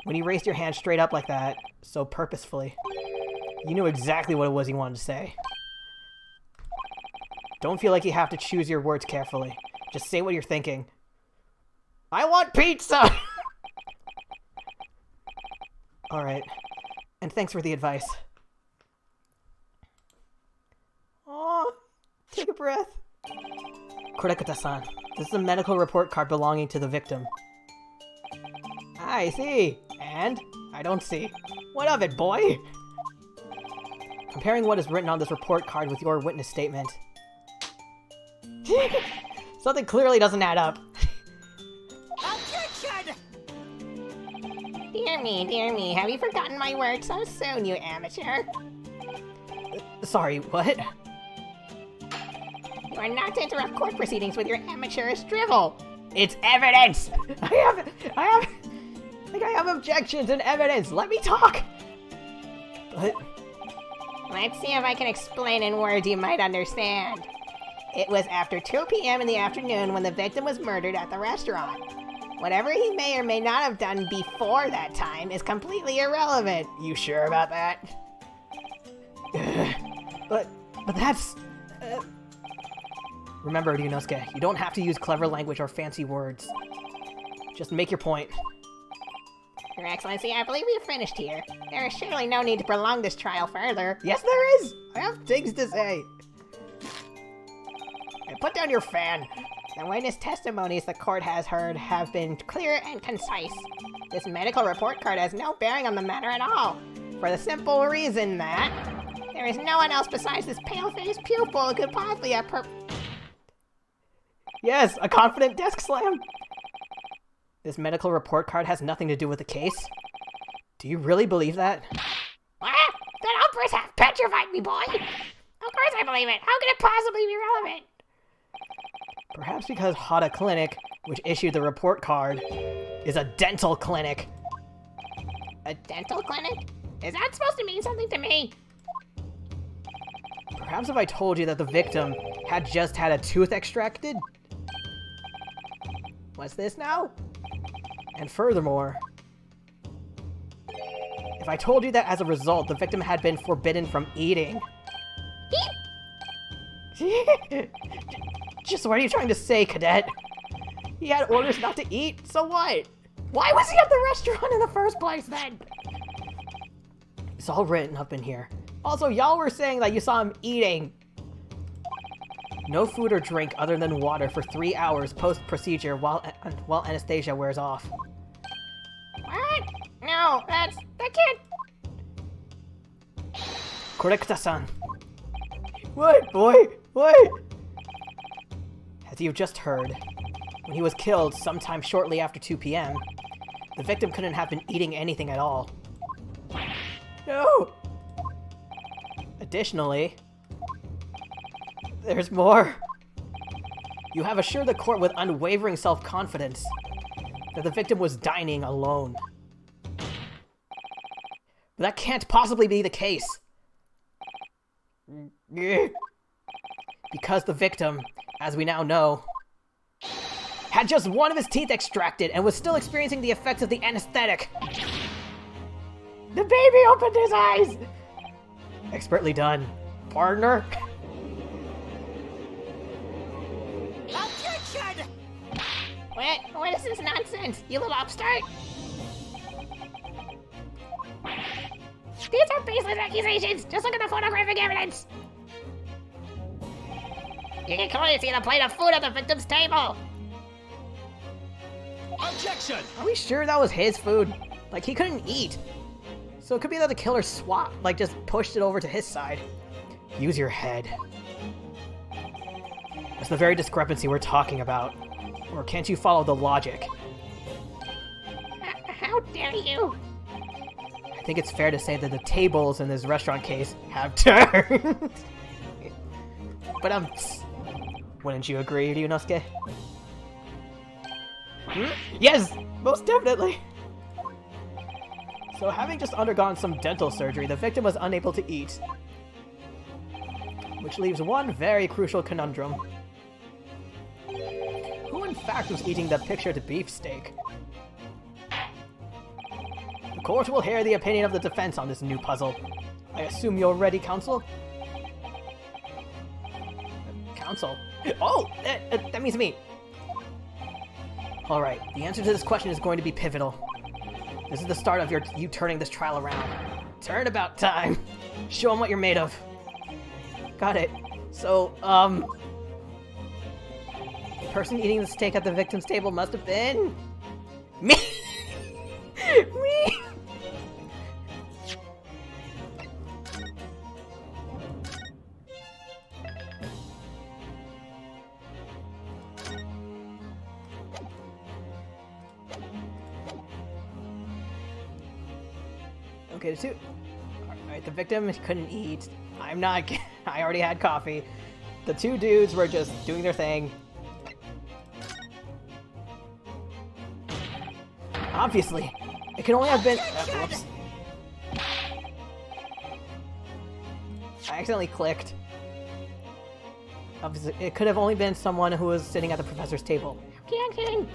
When you raised your hand straight up like that, so purposefully, you knew exactly what it was you wanted to say. Don't feel like you have to choose your words carefully. Just say what you're thinking. I want pizza! Alright. And thanks for the advice. Aw, take a breath. Korekata-san, this is a medical report card belonging to the victim. I see. And? I don't see. What of it, boy? Comparing what is written on this report card with your witness statement. Something clearly doesn't add up. Objection! Dear me, have you forgotten my work so soon, you amateur? Sorry, what? You are not to interrupt court proceedings with your amateurish drivel. It's evidence! I have objections and evidence! Let me talk! But... Let's see if I can explain in words you might understand. It was after 2 p.m. in the afternoon when the victim was murdered at the restaurant. Whatever he may or may not have done before that time is completely irrelevant. You sure about that? But that's... Remember, Ryunosuke, you don't have to use clever language or fancy words. Just make your point. Your Excellency, I believe we've finished here. There is surely no need to prolong this trial further. Yes, there is! I have things to say. Hey, put down your fan. The witness testimonies the court has heard have been clear and concise. This medical report card has no bearing on the matter at all, for the simple reason that there is no one else besides this pale-faced pupil who could possibly have Yes, a confident desk slam. This medical report card has nothing to do with the case. Do you really believe that? What? electrified me, boy. Of course I believe it. How could it possibly be relevant? Perhaps because Hada Clinic, which issued the report card, is a dental clinic. A dental clinic? Is that supposed to mean something to me? Perhaps if I told you that the victim had just had a tooth extracted? What's this now? And furthermore, if I told you that as a result, the victim had been forbidden from eating. Just what are you trying to say, Cadet? He had orders not to eat, so what? Why was he at the restaurant in the first place, then? It's all written up in here. Also, y'all were saying that you saw him eating. No food or drink other than water for 3 hours post-procedure while anesthesia wears off. What? No, that can't... Correcta-san. What, boy? What? As you've just heard, when he was killed sometime shortly after 2 p.m., the victim couldn't have been eating anything at all. No! Additionally, there's more. You have assured the court with unwavering self-confidence that the victim was dining alone. But that can't possibly be the case. Because the victim, as we now know, had just one of his teeth extracted and was still experiencing the effects of the anesthetic. The baby opened his eyes! Expertly done, partner. Objection! What is this nonsense, you little upstart? These are baseless accusations! Just look at the photographic evidence! You can clearly see the plate of food at the victim's table! Objection! Are we sure that was his food? Like, he couldn't eat. So it could be that the killer swapped, like just pushed it over to his side. Use your head. That's the very discrepancy we're talking about. Or can't you follow the logic? How dare you? I think it's fair to say that the tables in this restaurant case have turned. But wouldn't you agree, Ryunosuke? Yes, most definitely. So having just undergone some dental surgery, the victim was unable to eat. Which leaves one very crucial conundrum. Who in fact was eating the pictured beefsteak? The court will hear the opinion of the defense on this new puzzle. I assume you're ready, counsel? Counsel? Oh! That means me! Alright, the answer to this question is going to be pivotal. This is the start of you turning this trial around. Turnabout time! Show them what you're made of. Got it. So, the person eating the steak at the victim's table must have been... me! Me! Okay, Alright, the victim couldn't eat. I'm not... I already had coffee. The two dudes were just doing their thing. Obviously, it can only have been... whoops. I accidentally clicked. Obviously, it could have only been someone who was sitting at the professor's table. Objection!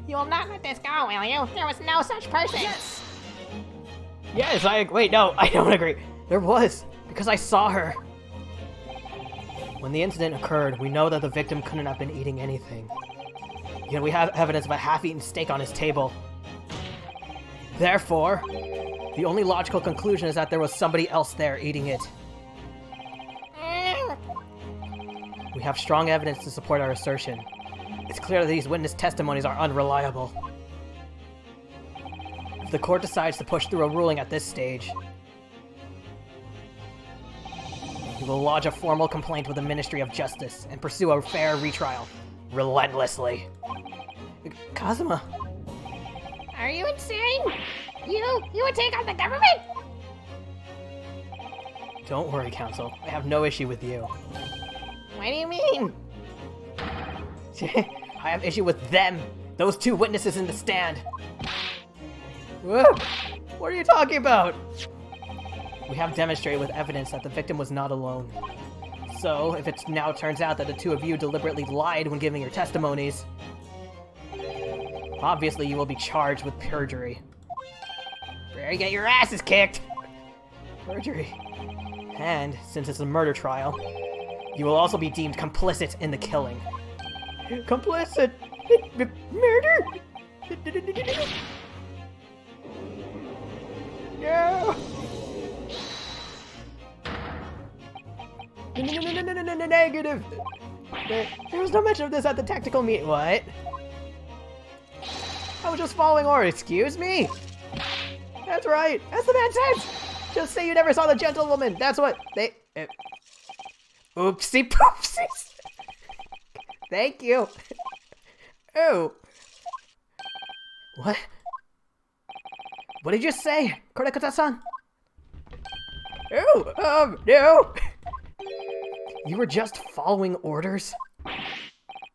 You will not let this go, will you? There was no such person! Yes! Yes, wait, no, I don't agree. There was, because I saw her. When the incident occurred, we know that the victim couldn't have been eating anything. Yet we have evidence of a half-eaten steak on his table. Therefore, the only logical conclusion is that there was somebody else there eating it. We have strong evidence to support our assertion. It's clear that these witness testimonies are unreliable. If the court decides to push through a ruling at this stage, we will lodge a formal complaint with the Ministry of Justice and pursue a fair retrial, relentlessly. Kazuma. Are you insane? You would take on the government? Don't worry, Counsel. I have no issue with you. What do you mean? I have issue with them! Those two witnesses in the stand! Whoa! What are you talking about? We have demonstrated with evidence that the victim was not alone. So, if it now turns out that the two of you deliberately lied when giving your testimonies, obviously you will be charged with perjury. Better get your asses kicked! Perjury. And, since it's a murder trial, you will also be deemed complicit in the killing. Complicit? Murder? No! Negative! There was no mention of this at the tactical meet. What? I was just following orders. Excuse me? That's right. That's the man says. Just say you never saw the gentlewoman. That's what they... Oopsie poopsies. Thank you. Oh. What? What did you say, Chronicles-san? Oh, no. You were just following orders?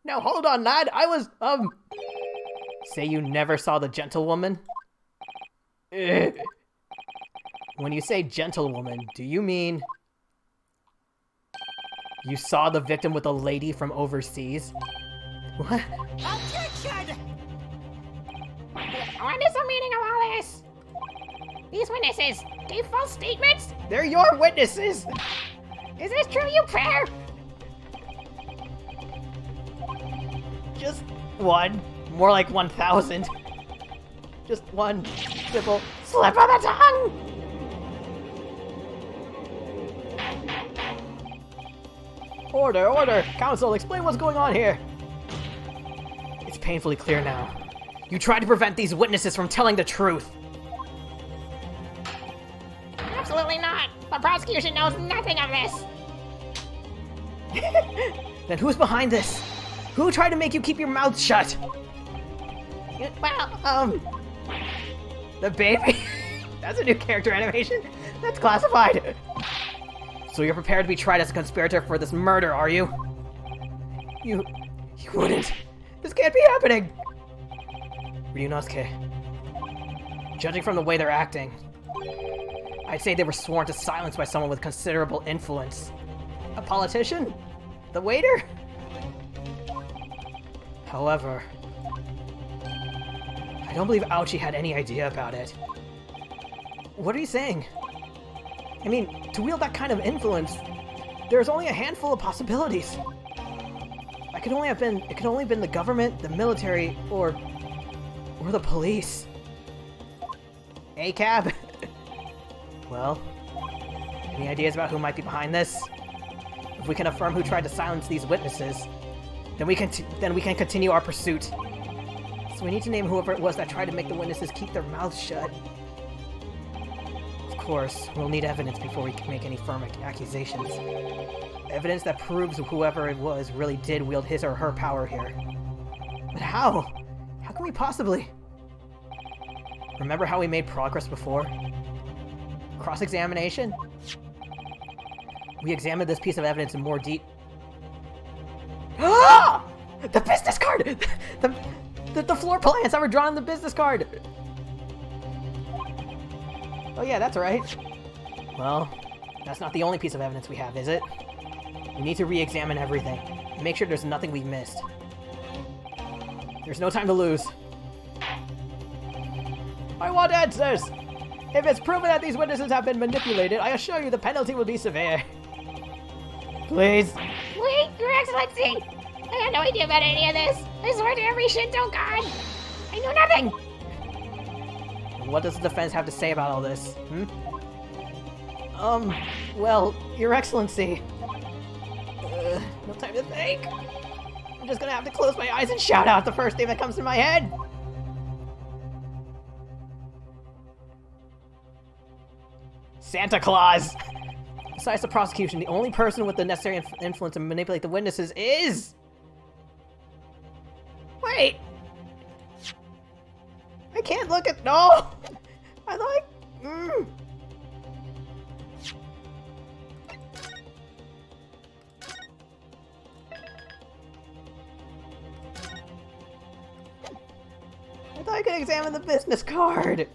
Now hold on, lad. I was, Say you never saw the gentlewoman? When you say gentlewoman, do you mean you saw the victim with a lady from overseas? What? Objection! What is the meaning of all this? These witnesses gave false statements? They're your witnesses! Is this true, you pair? Just one. More like 1,000. Just one simple Slip of the tongue! order, order! Counsel, explain what's going on here. It's painfully clear now. You tried to prevent these witnesses from telling the truth. Absolutely not. The prosecution knows nothing of this. Then who's behind this? Who tried to make you keep your mouth shut? Well, The baby? That's a new character animation. That's classified. So you're prepared to be tried as a conspirator for this murder, are you? You wouldn't. This can't be happening. Ryunosuke, judging from the way they're acting, I'd say they were sworn to silence by someone with considerable influence. A politician? The waiter? However, I don't believe Ouchi had any idea about it. What are you saying? I mean, to wield that kind of influence, there's only a handful of possibilities. It could only have been the government, the military, or the police. ACAB? Well, any ideas about who might be behind this? If we can affirm who tried to silence these witnesses, then we can continue our pursuit. So we need to name whoever it was that tried to make the witnesses keep their mouths shut. Of course, we'll need evidence before we can make any firm accusations. Evidence that proves whoever it was really did wield his or her power here. But how? How can we possibly? Remember how we made progress before? Cross-examination? We examined this piece of evidence in more detail. Ah! The business card! The floor plans that were drawn on the business card! Oh yeah, that's right. Well, that's not the only piece of evidence we have, is it? We need to re-examine everything. Make sure there's nothing we've missed. There's no time to lose. I want answers! If it's proven that these witnesses have been manipulated, I assure you the penalty will be severe. Please. Wait, Your Excellency! I had no idea about any of this. I swear to every Shinto god. I knew nothing. What does the defense have to say about all this? Well, Your Excellency. No time to think. I'm just gonna have to close my eyes and shout out the first thing that comes to my head. Santa Claus! Besides the prosecution, the only person with the necessary influence to manipulate the witnesses is... Wait! I can't look at... No! I like... can examine the business card.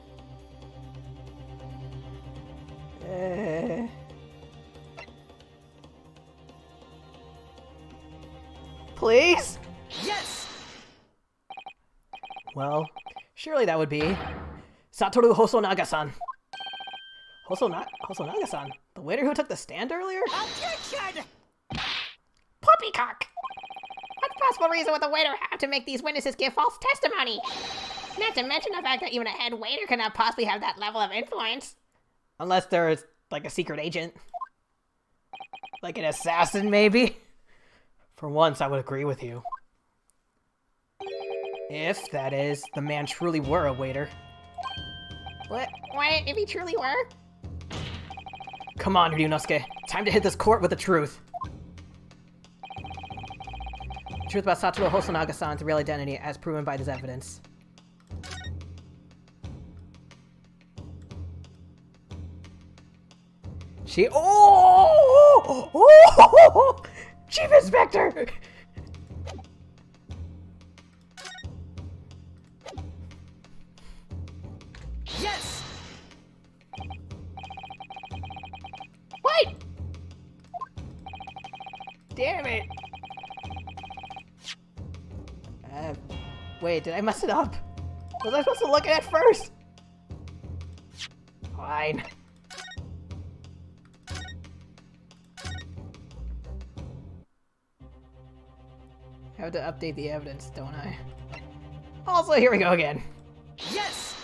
Please? Yes! Well, surely that would be Satoru Hosonaga-san. Hosonaga-san? The waiter who took the stand earlier? Objection! Poppycock! What possible reason would the waiter have to make these witnesses give false testimony? Not to mention the fact that even a head waiter could not possibly have that level of influence. Unless there is, like, a secret agent. Like an assassin, maybe? For once, I would agree with you. If, that is, the man truly were a waiter. What if he truly were? Come on, Ryunosuke. Time to hit this court with the truth. The truth about Satoru Hosonaga-san's real identity as proven by this evidence. Oh! Chief Inspector! Yes! What? Damn it! Wait, did I mess it up? Was I supposed to look at it first? Fine. I have to update the evidence, don't I? Also, here we go again. Yes!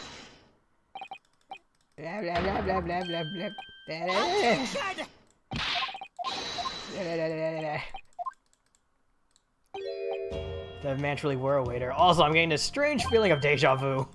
Blah, blah, blah, blah, blah, blah, blah. Objection! The man truly were a waiter. Also, I'm getting this strange feeling of deja vu.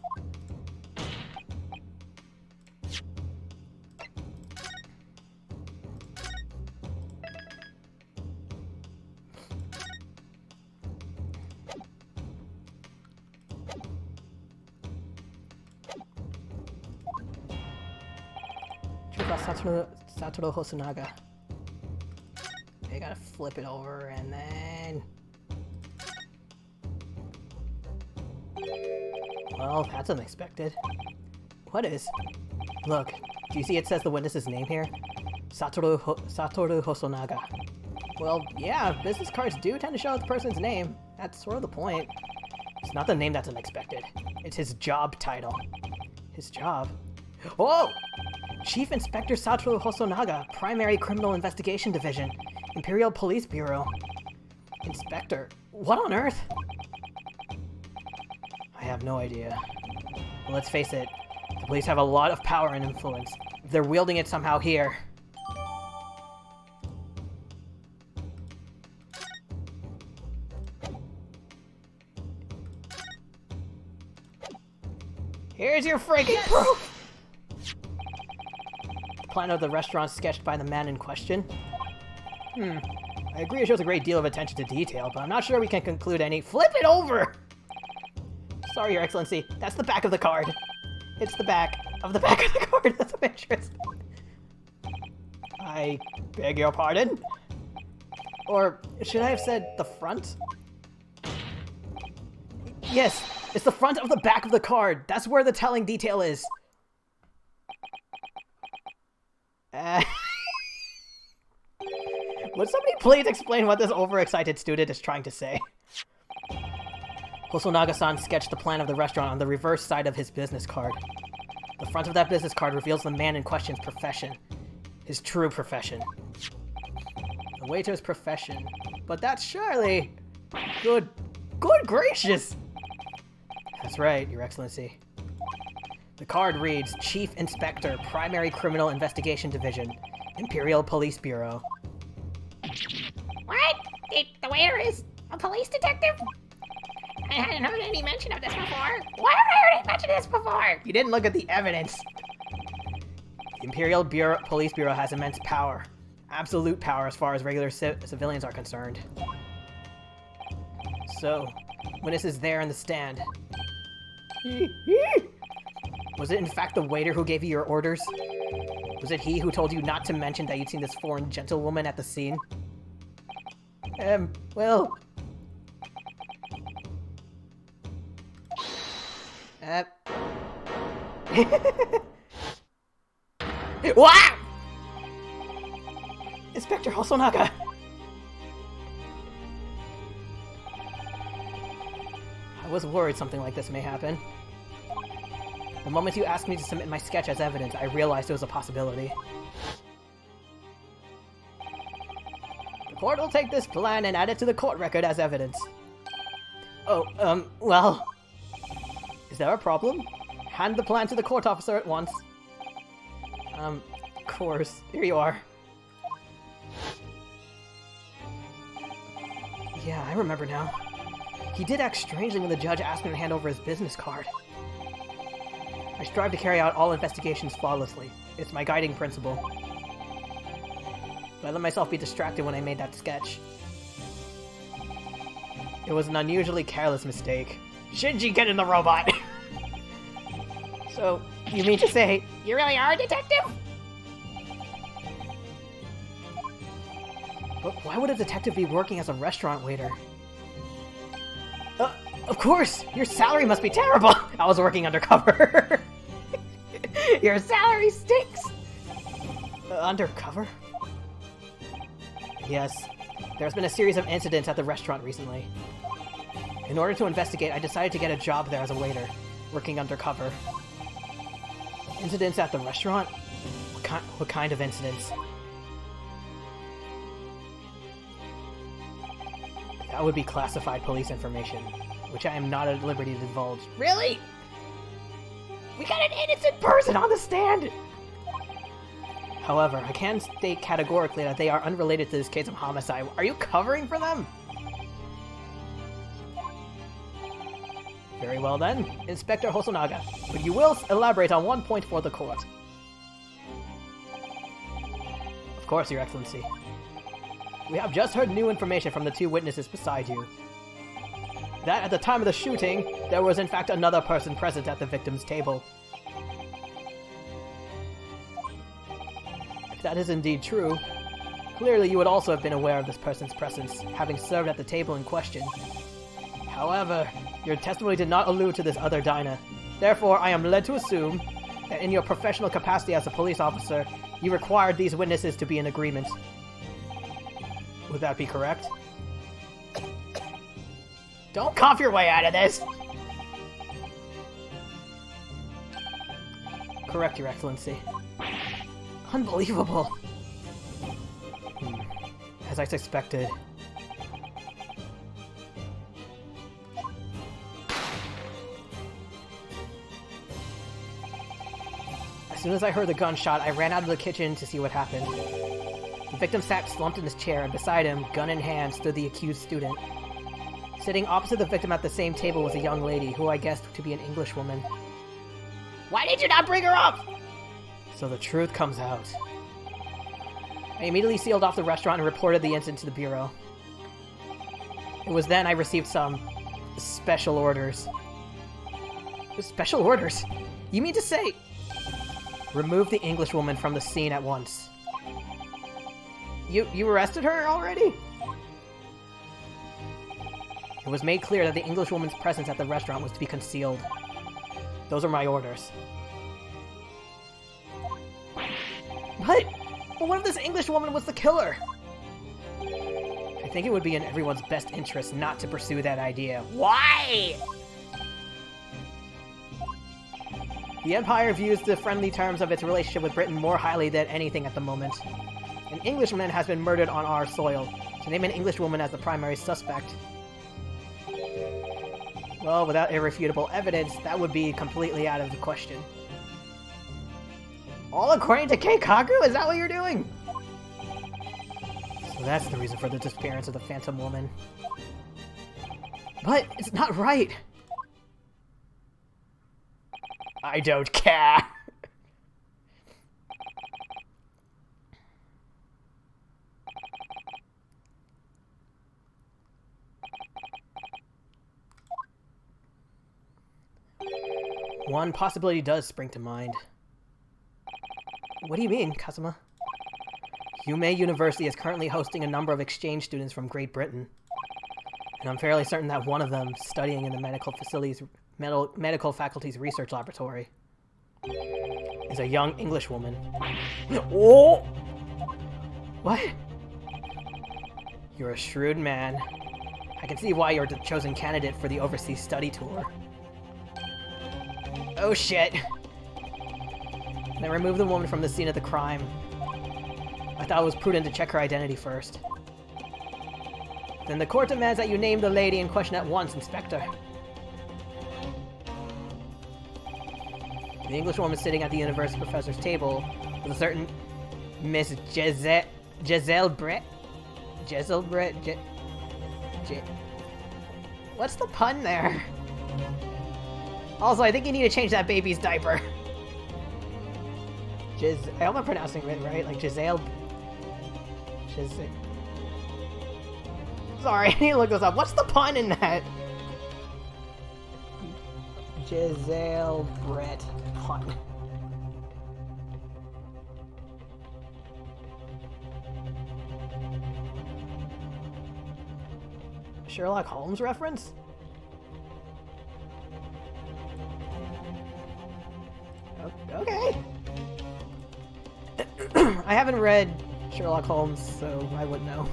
Satoru Hosonaga. I gotta flip it over and then... Well, that's unexpected. What is? Look, do you see it says the witness's name here? Satoru Hosonaga. Well, yeah, business cards do tend to show the person's name. That's sort of the point. It's not the name that's unexpected. It's his job title. His job? Whoa! Chief Inspector Satoru Hosonaga, Primary Criminal Investigation Division, Imperial Police Bureau. Inspector? What on earth? I have no idea. But let's face it, the police have a lot of power and influence. If they're wielding it somehow here. Here's your freaking proof! Plan of the restaurant sketched by the man in question. I agree it shows a great deal of attention to detail, but I'm not sure we can conclude any— Flip it over! Sorry, Your Excellency, that's the back of the card. It's the back of the card that's of interest. I beg your pardon? Or should I have said the front? Yes, it's the front of the back of the card. That's where the telling detail is. Would somebody please explain what this overexcited student is trying to say? Hosonaga-san sketched the plan of the restaurant on the reverse side of his business card. The front of that business card reveals the man in question's profession. His true profession. The waiter's profession. But that's surely... Good gracious! That's right, Your Excellency. The card reads, Chief Inspector, Primary Criminal Investigation Division, Imperial Police Bureau. What? The waiter is a police detective? I hadn't heard any mention of this before. Why haven't I heard any mention of this before? You didn't look at the evidence. The Imperial Police Bureau has immense power. Absolute power as far as regular civilians are concerned. So, witness is there in the stand. Was it in fact the waiter who gave you your orders? Was it he who told you not to mention that you'd seen this foreign gentlewoman at the scene? Well... Wow! Inspector Hosonaga! I was worried something like this may happen. The moment you asked me to submit my sketch as evidence, I realized it was a possibility. The court will take this plan and add it to the court record as evidence. Oh, well... Is there a problem? Hand the plan to the court officer at once. Of course. Here you are. Yeah, I remember now. He did act strangely when the judge asked me to hand over his business card. I strive to carry out all investigations flawlessly. It's my guiding principle. But I let myself be distracted when I made that sketch. It was an unusually careless mistake. Shinji, get in the robot! So, you mean to say... You really are a detective? But why would a detective be working as a restaurant waiter? Of course! Your salary must be terrible! I was working undercover. Your salary stinks! Undercover? Yes. There's been a series of incidents at the restaurant recently. In order to investigate, I decided to get a job there as a waiter, working undercover. Incidents at the restaurant? What kind of incidents? That would be classified police information, which I am not at liberty to divulge. Really? We got an innocent person on the stand! However, I can state categorically that they are unrelated to this case of homicide. Are you covering for them? Very well then, Inspector Hosonaga, but you will elaborate on one point for the court. Of course, Your Excellency. We have just heard new information from the two witnesses beside you. That at the time of the shooting, there was in fact another person present at the victim's table. If that is indeed true, clearly you would also have been aware of this person's presence, having served at the table in question. However, your testimony did not allude to this other diner. Therefore, I am led to assume that in your professional capacity as a police officer, you required these witnesses to be in agreement. Would that be correct? Don't cough your way out of this! Correct, Your Excellency. Unbelievable. As I suspected. As soon as I heard the gunshot, I ran out of the kitchen to see what happened. The victim sat slumped in his chair, and beside him, gun in hand, stood the accused student. Sitting opposite the victim at the same table was a young lady, who I guessed to be an Englishwoman. Why did you not bring her up? So the truth comes out. I immediately sealed off the restaurant and reported the incident to the Bureau. It was then I received some special orders. Special orders? You mean to say... Remove the Englishwoman from the scene at once. You arrested her already? It was made clear that the Englishwoman's presence at the restaurant was to be concealed. Those are my orders. But what if this Englishwoman was the killer? I think it would be in everyone's best interest not to pursue that idea. Why? The Empire views the friendly terms of its relationship with Britain more highly than anything at the moment. An Englishman has been murdered on our soil. To name an Englishwoman as the primary suspect... Well, without irrefutable evidence, that would be completely out of the question. All according to Keikaku? Is that what you're doing? So that's the reason for the disappearance of the Phantom Woman. But it's not right. I don't care. One possibility does spring to mind. What do you mean, Kazuma? Yume University is currently hosting a number of exchange students from Great Britain. And I'm fairly certain that one of them, studying in the medical faculty's research laboratory is a young English woman. Oh! What? You're a shrewd man. I can see why you're the chosen candidate for the overseas study tour. Oh shit. Then remove the woman from the scene of the crime. I thought it was prudent to check her identity first. Then the court demands that you name the lady in question at once, Inspector. The English woman sitting at the university professor's table was a certain Miss Giselle Brett. What's the pun there? Also, I think you need to change that baby's diaper. I hope I'm pronouncing it right, like Giselle. Sorry, I need to look this up. What's the pun in that? Giselle Brett pun. Sherlock Holmes reference? Okay. I haven't read Sherlock Holmes, so I wouldn't know.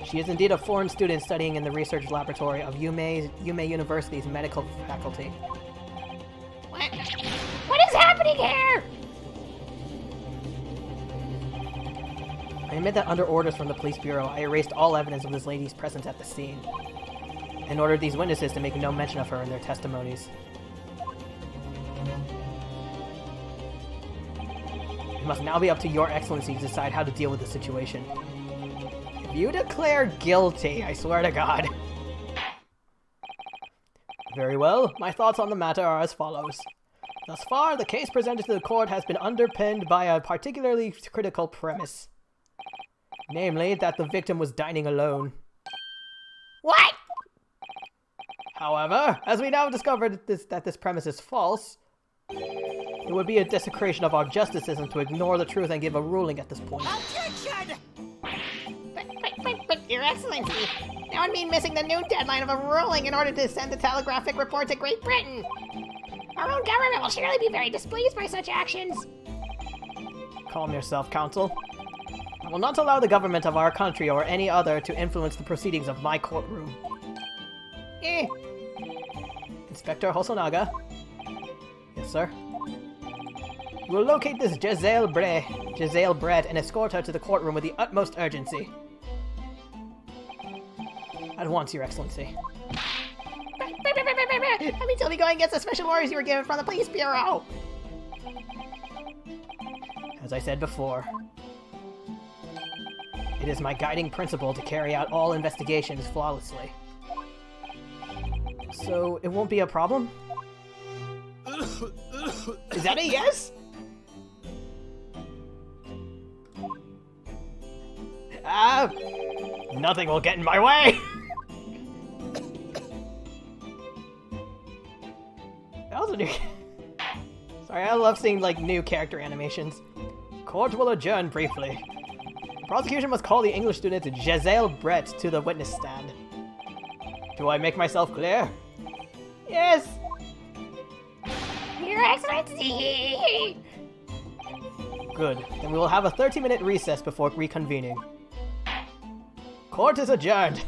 She is indeed a foreign student studying in the research laboratory of Yume University's medical faculty. What is happening here? I admit that under orders from the police bureau, I erased all evidence of this lady's presence at the scene, and ordered these witnesses to make no mention of her in their testimonies. It must now be up to your excellency to decide how to deal with the situation. If you declare guilty, I swear to God. Very well, my thoughts on the matter are as follows. Thus far, the case presented to the court has been underpinned by a particularly critical premise. Namely, that the victim was dining alone. What? However, as we now discovered that this premise is false, it would be a desecration of our justice system to ignore the truth and give a ruling at this point. Objection! But, Your Excellency, that would mean missing the noon deadline of a ruling in order to send the telegraphic report to Great Britain. Our own government will surely be very displeased by such actions. Calm yourself, Counsel. I will not allow the government of our country or any other to influence the proceedings of my courtroom. Inspector Hosonaga. Yes, sir. You will locate this Giselle Brett and escort her to the courtroom with the utmost urgency. At once, Your Excellency. Let me tell you going against the special orders you were given from the police bureau. As I said before, it is my guiding principle to carry out all investigations flawlessly. So, it won't be a problem? Is that a yes? Nothing will get in my way! That was a new... Sorry, I love seeing, like, new character animations. Court will adjourn briefly. Prosecution must call the English student Giselle Brett to the witness stand. Do I make myself clear? Yes! Your Excellency! Good. Then we will have a 30-minute recess before reconvening. Court is adjourned.